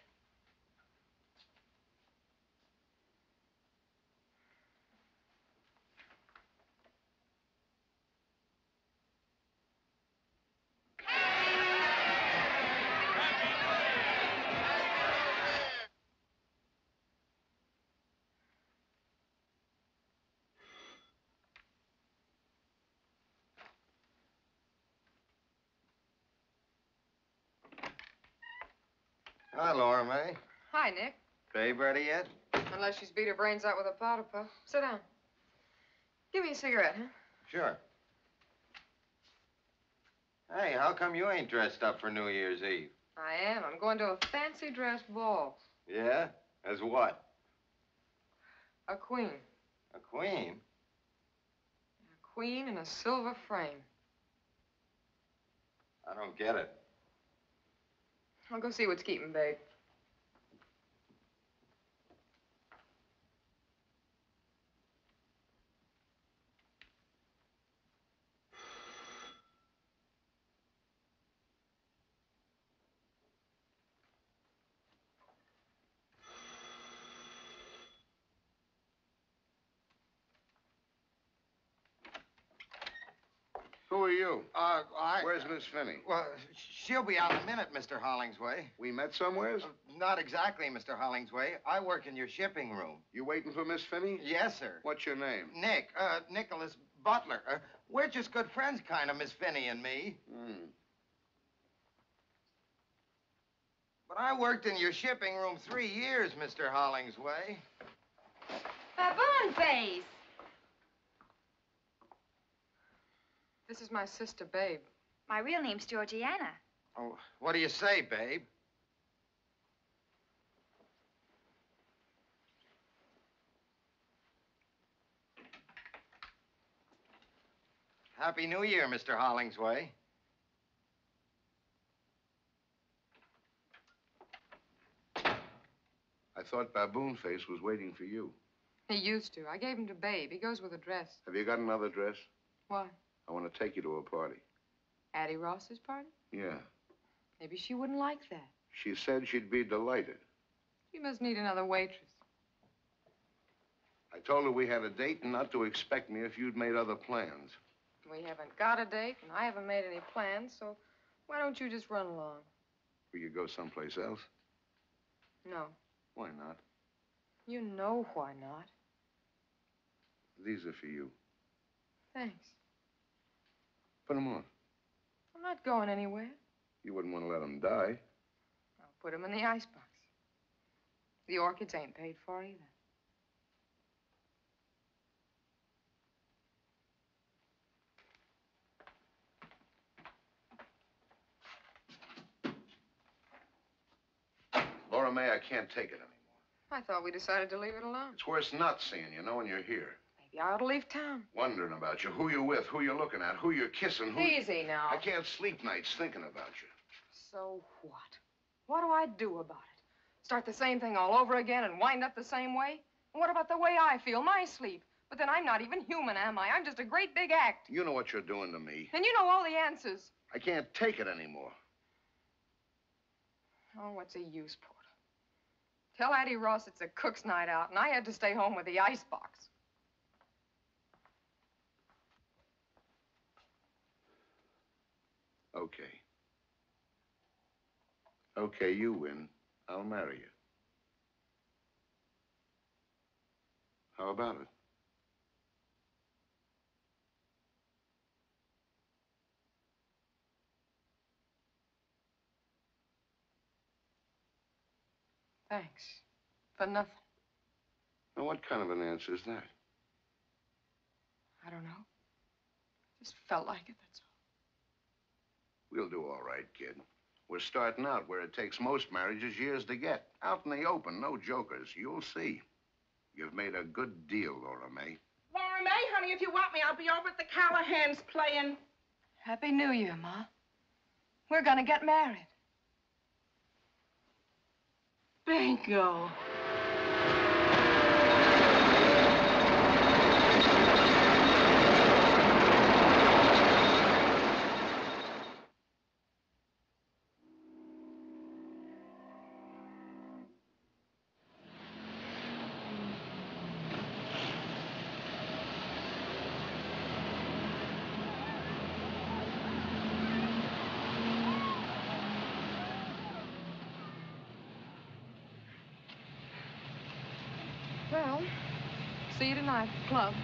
Hi, Laura May. Hi, Nick. Babe ready yet? Unless she's beat her brains out with a powder puff. Sit down. Give me a cigarette, huh? Sure. Hey, how come you ain't dressed up for New Year's Eve? I am. I'm going to a fancy dress ball. Yeah? As what? A queen. A queen? A queen in a silver frame. I don't get it. I'll go see what's keeping Babe. Who are you? Where's Miss Finney? Well, she'll be out in a minute, Mr. Hollingsway. We met somewheres? Not exactly, Mr. Hollingsway. I work in your shipping room. You waiting for Miss Finney? Yes, sir. What's your name? Nick, Nicholas Butler. We're just good friends, kind of, Miss Finney and me. But I worked in your shipping room 3 years, Mr. Hollingsway. Baboon face. This is my sister, Babe. My real name's Georgiana. Oh, what do you say, babe? Happy New Year, Mr. Hollingsway. I thought Baboon Face was waiting for you. He used to. I gave him to Babe. He goes with a dress. Have you got another dress? Why? I want to take you to a party. Addie Ross's party? Yeah. Maybe she wouldn't like that. She said she'd be delighted. She must need another waitress. I told her we had a date and not to expect me if you'd made other plans. We haven't got a date, and I haven't made any plans, so why don't you just run along? We could go someplace else. No. Why not? You know why not. These are for you. Thanks. Put them on. I'm not going anywhere. You wouldn't want to let them die. I'll put them in the icebox. The orchids ain't paid for either. Laura May, I can't take it anymore. I thought we decided to leave it alone. It's worse not seeing you, knowing you're here. Maybe I ought to leave town. Wondering about you, who you're with, who you're looking at, who you're kissing, who... Easy now. I can't sleep nights thinking about you. So what? What do I do about it? Start the same thing all over again and wind up the same way? And what about the way I feel, my sleep? But then I'm not even human, am I? I'm just a great big act. You know what you're doing to me. And you know all the answers. I can't take it anymore. Oh, what's the use, Porter? Tell Addie Ross it's a cook's night out, and I had to stay home with the icebox. Okay. Okay, you win. I'll marry you. How about it? Thanks. For nothing. Now, what kind of an answer is that? I don't know. Just felt like it, that's all. We'll do all right, kid. We're starting out where it takes most marriages years to get. Out in the open, no jokers. You'll see. You've made a good deal, Laura May. Laura May, honey, if you want me, I'll be over at the Callahans playing. Happy New Year, Ma. We're gonna get married. Bingo. Well, see you tonight at the club.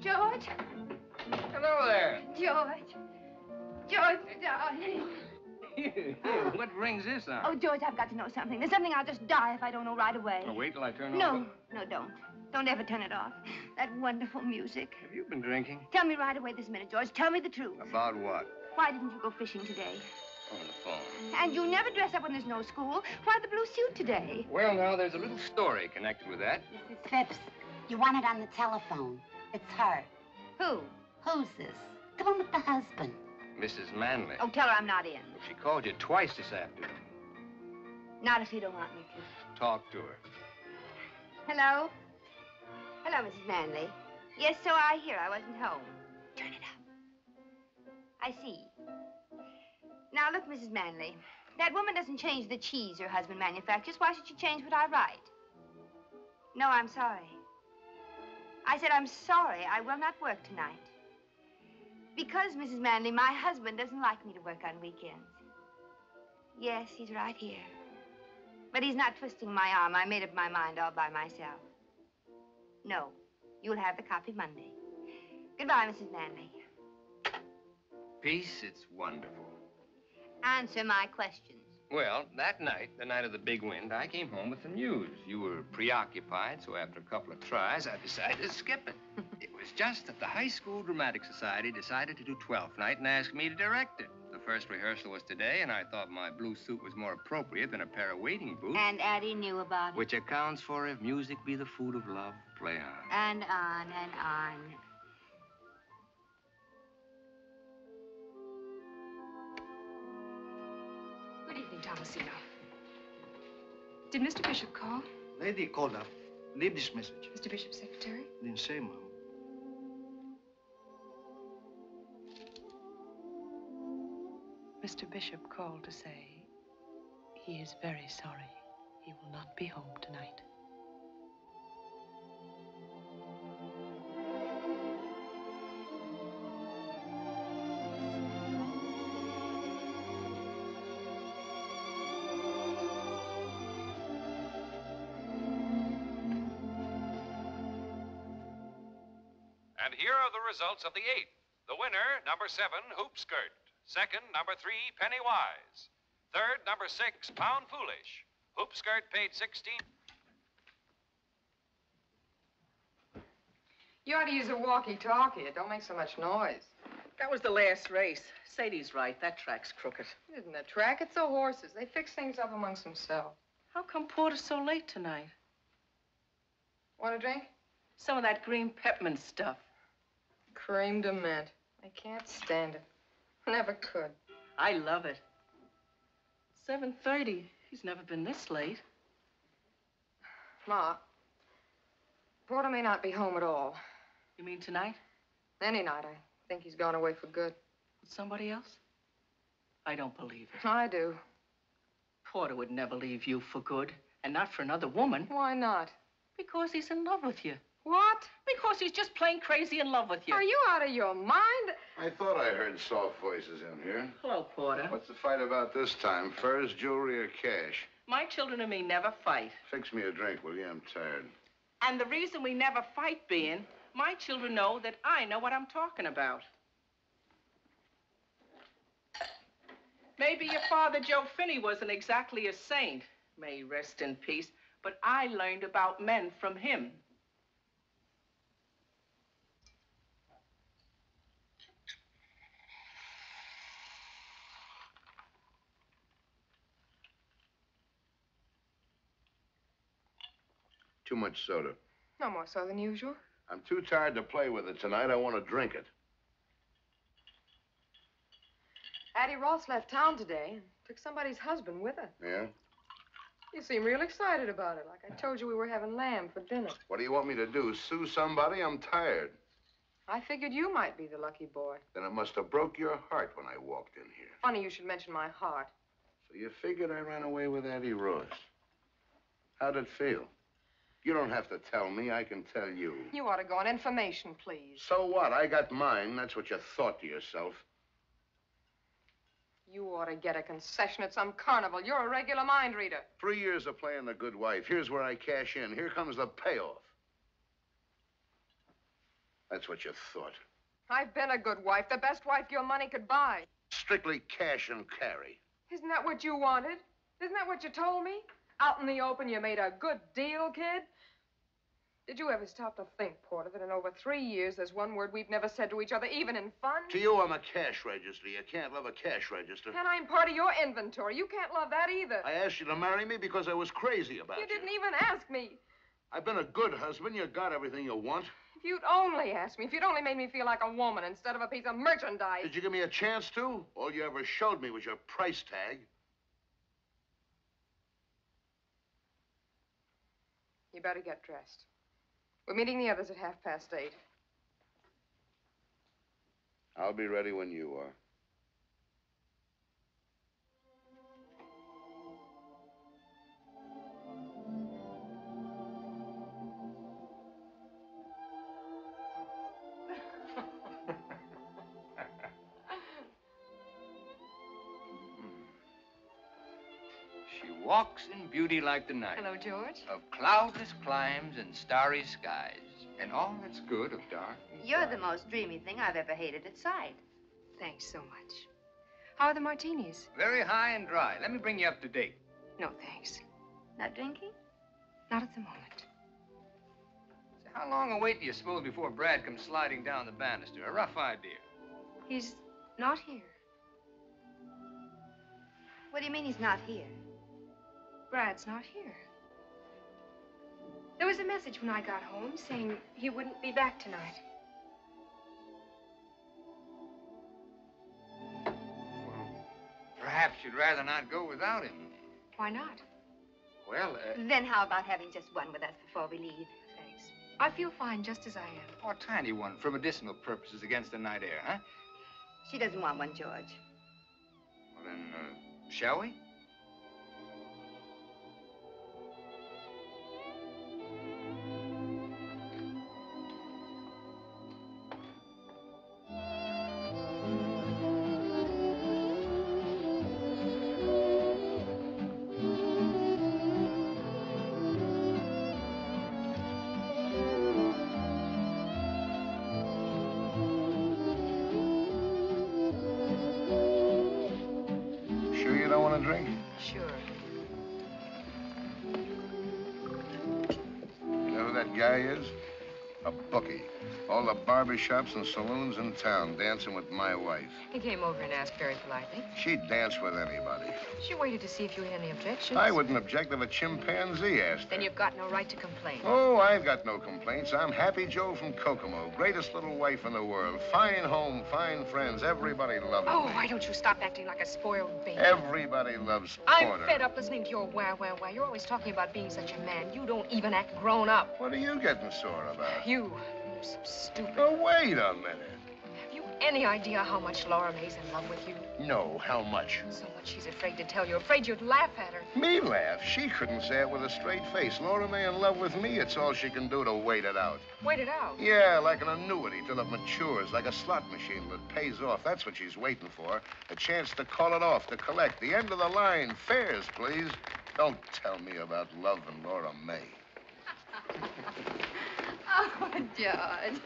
George? Hello there. George. George, darling. Here, what brings this on? Oh, George, I've got to know something. There's something I'll just die if I don't know right away. Oh, wait till I turn No, over. no, don't. Don't ever turn it off. That wonderful music. Have you been drinking? Tell me right away this minute, George. Tell me the truth. About what? Why didn't you go fishing today? On the phone. And you never dress up when there's no school. Why the blue suit today? Well, now, there's a little story connected with that. Mrs. Phipps, you want it on the telephone. It's her. Who? Who's this? The one with the husband. Mrs. Manley. Oh, tell her I'm not in. She called you twice this afternoon. Not if you don't want me to. Talk to her. Hello? Hello, Mrs. Manley. Yes, so I hear. I wasn't home. Turn it up. I see. Now, look, Mrs. Manley. That woman doesn't change the cheese her husband manufactures. Why should she change what I write? No, I'm sorry. I said I'm sorry. I will not work tonight. Because, Mrs. Manley, my husband doesn't like me to work on weekends. Yes, he's right here. But he's not twisting my arm. I made up my mind all by myself. No, you'll have the copy Monday. Goodbye, Mrs. Manley. Peace, it's wonderful. Answer my questions. Well, that night, the night of the big wind, I came home with the news. You were preoccupied, so after a couple of tries, I decided to skip it. It was just that the High School Dramatic Society decided to do 12th night and asked me to direct it. The first rehearsal was today, and I thought my blue suit was more appropriate than a pair of wading boots. And Addie knew about it. Which accounts for if music be the food of love, play on. And on and on. Good evening, Thomasino. Did Mr. Bishop call? Lady called up. Leave this message. Mr. Bishop's secretary? Didn't say, Mom. Mr. Bishop called to say he is very sorry. He will not be home tonight. And here are the results of the 8th. The winner, number 7, Hoop Skirt. Second, number 3, Pennywise. Third, number 6, Pound Foolish. Hoop Skirt paid 16. You ought to use a walkie-talkie. It don't make so much noise. That was the last race. Sadie's right. That track's crooked. It isn't a track. It's the horses. They fix things up amongst themselves. How come Porter's so late tonight? Want a drink? Some of that green peppermint stuff. Cream de mint. I can't stand it. Never could. I love it. 7:30. He's never been this late. Ma, Porter may not be home at all. You mean tonight? Any night. I think he's gone away for good. With somebody else? I don't believe it. I do. Porter would never leave you for good, and not for another woman. Why not? Because he's in love with you. What? Because he's just plain crazy in love with you. Are you out of your mind? I thought I heard soft voices in here. Hello, Porter. What's the fight about this time? Furs, jewelry, or cash? My children and me never fight. Fix me a drink, will you? I'm tired. And the reason we never fight being, my children know that I know what I'm talking about. Maybe your father, Joe Finney, wasn't exactly a saint. May he rest in peace. But I learned about men from him. Too much soda. No more so than usual. I'm too tired to play with it tonight. I want to drink it. Addie Ross left town today and took somebody's husband with her. Yeah? You seem real excited about it, like I told you we were having lamb for dinner. What do you want me to do? Sue somebody? I'm tired. I figured you might be the lucky boy. Then it must have broke your heart when I walked in here. Funny you should mention my heart. So you figured I ran away with Addie Ross. How'd it feel? You don't have to tell me. I can tell you. You ought to go on information, please. So what? I got mine. That's what you thought to yourself. You ought to get a concession at some carnival. You're a regular mind reader. 3 years of playing the good wife. Here's where I cash in. Here comes the payoff. That's what you thought. I've been a good wife, the best wife your money could buy. Strictly cash and carry. Isn't that what you wanted? Isn't that what you told me? Out in the open, you made a good deal, kid? Did you ever stop to think, Porter, that in over 3 years, there's one word we've never said to each other, even in fun? To you, I'm a cash register. You can't love a cash register. And I'm part of your inventory. You can't love that either. I asked you to marry me because I was crazy about you. You didn't even ask me. I've been a good husband. You got everything you want. If you'd only asked me, if you'd only made me feel like a woman instead of a piece of merchandise. Did you give me a chance to? All you ever showed me was your price tag. You better get dressed. We're meeting the others at 8:30. I'll be ready when you are. She walks in beauty like the night. Hello, George. Of cloudless climes and starry skies. And all that's good of dark. You're the most dreamy thing I've ever hated at sight. Thanks so much. How are the martinis? Very high and dry. Let me bring you up to date. No, thanks. Not drinking? Not at the moment. So how long a wait do you suppose before Brad comes sliding down the banister? A rough idea. He's not here. What do you mean he's not here? Brad's not here. There was a message when I got home saying he wouldn't be back tonight. Perhaps you'd rather not go without him. Why not? Well, Then how about having just one with us before we leave? Thanks. I feel fine just as I am. oh, a tiny one for medicinal purposes against the night air, huh? She doesn't want one, George. Well, then, shall we? Sure you don't want to drink? Sure. You know who that guy is? A bookie. All the barbershops and saloons in town dancing with my wife. He came over and asked very politely. She'd dance with anybody. She waited to see if you had any objections. I wouldn't object if a chimpanzee asked her. Then you've got no right to complain. Oh, I've got no complaints. I'm Happy Joe from Kokomo. Greatest little wife in the world. Fine home, fine friends. Everybody loves Oh, me. why don't you stop acting like a spoiled baby? Everybody loves I'm Porter. fed up listening to your wah, wah, wah. You're always talking about being such a man. You don't even act grown up. What are you getting sore about? You're so stupid. Oh, wait a minute. Have you any idea how much Laura May's in love with you? No, how much? So much she's afraid to tell you. Afraid you'd laugh at her. Me laugh? She couldn't say it with a straight face. Laura May in love with me, it's all she can do to wait it out. Wait it out. Yeah, like an annuity till it matures, like a slot machine that pays off. That's what she's waiting for. A chance to call it off, to collect. The end of the line. Fares, please. Don't tell me about love and Laura May. Oh, George.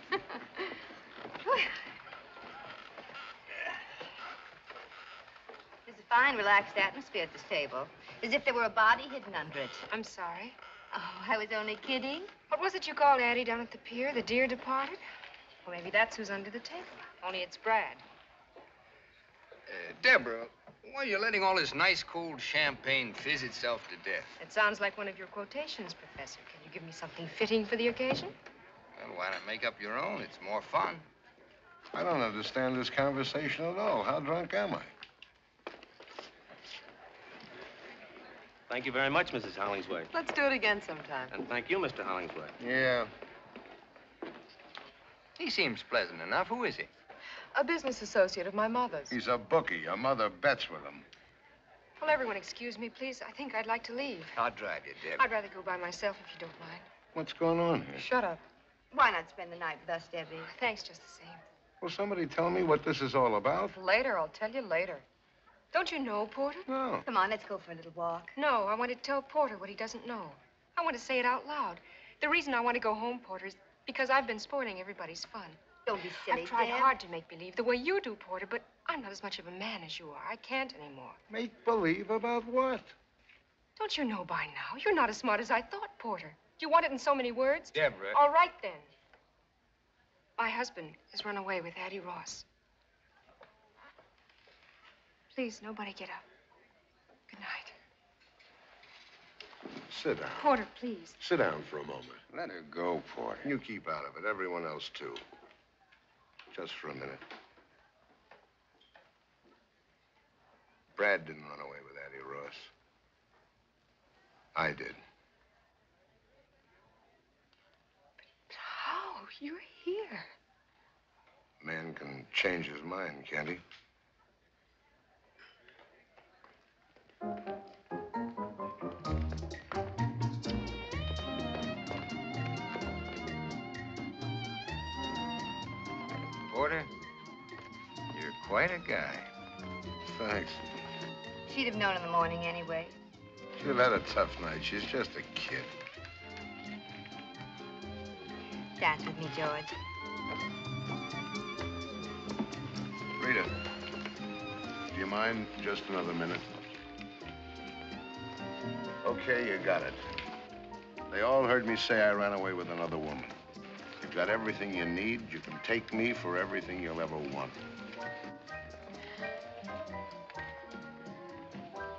There's a fine, relaxed atmosphere at this table. As if there were a body hidden under it. I'm sorry. Oh, I was only kidding. What was it you called Addie down at the pier? The dear departed? Well, maybe that's who's under the table. Only it's Brad. Deborah, why are you letting all this nice cold champagne fizz itself to death? It sounds like one of your quotations, Professor. Can you give me something fitting for the occasion? Well, why not make up your own? It's more fun. I don't understand this conversation at all. How drunk am I? Thank you very much, Mrs. Hollingsworth. Let's do it again sometime. And thank you, Mr. Hollingsworth. Yeah. He seems pleasant enough. Who is he? A business associate of my mother's. He's a bookie. Your mother bets with him. Will everyone excuse me, please? I think I'd like to leave. I'll drive you, Deb. I'd rather go by myself if you don't mind. What's going on here? Shut up. Why not spend the night with us, Debbie? Thanks just the same. Will somebody tell me what this is all about? Later, I'll tell you later. Don't you know, Porter? No. Come on, let's go for a little walk. No, I want to tell Porter what he doesn't know. I want to say it out loud. The reason I want to go home, Porter, is because I've been spoiling everybody's fun. Don't be silly, I've tried Deb. hard to make believe the way you do, Porter, but I'm not as much of a man as you are. I can't anymore. Make believe about what? Don't you know by now? You're not as smart as I thought, Porter. Do you want it in so many words? Deborah. All right, then. My husband has run away with Addie Ross. Please, nobody get up. Good night. Sit down. Porter, please. Sit down for a moment. Let her go, Porter. You keep out of it. Everyone else, too. Just for a minute. Brad didn't run away with Addie Ross. I did. How? You're here. Man can change his mind, can't he? Porter, you're quite a guy. Thanks. She'd have known in the morning anyway. She'd have had a tough night. She's just a kid. Dance with me, George. Rita, do you mind just another minute? Okay, you got it. They all heard me say I ran away with another woman. You've got everything you need. You can take me for everything you'll ever want.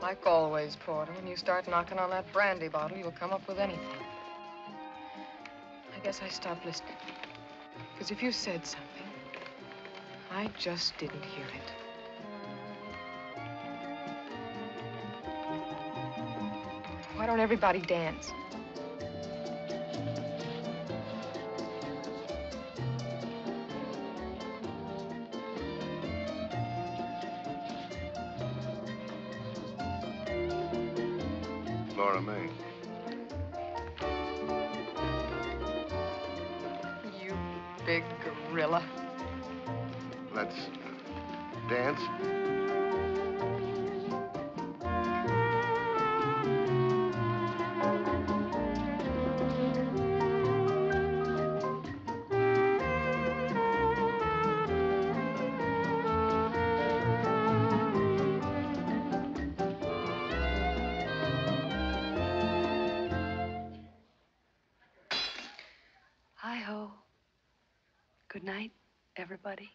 Like always, Porter, when you start knocking on that brandy bottle, you'll come up with anything. I guess I stopped listening. Because if you said something, I just didn't hear it. Why don't everybody dance? Laura May. You big gorilla. Let's dance. Hi-ho. Good night, everybody.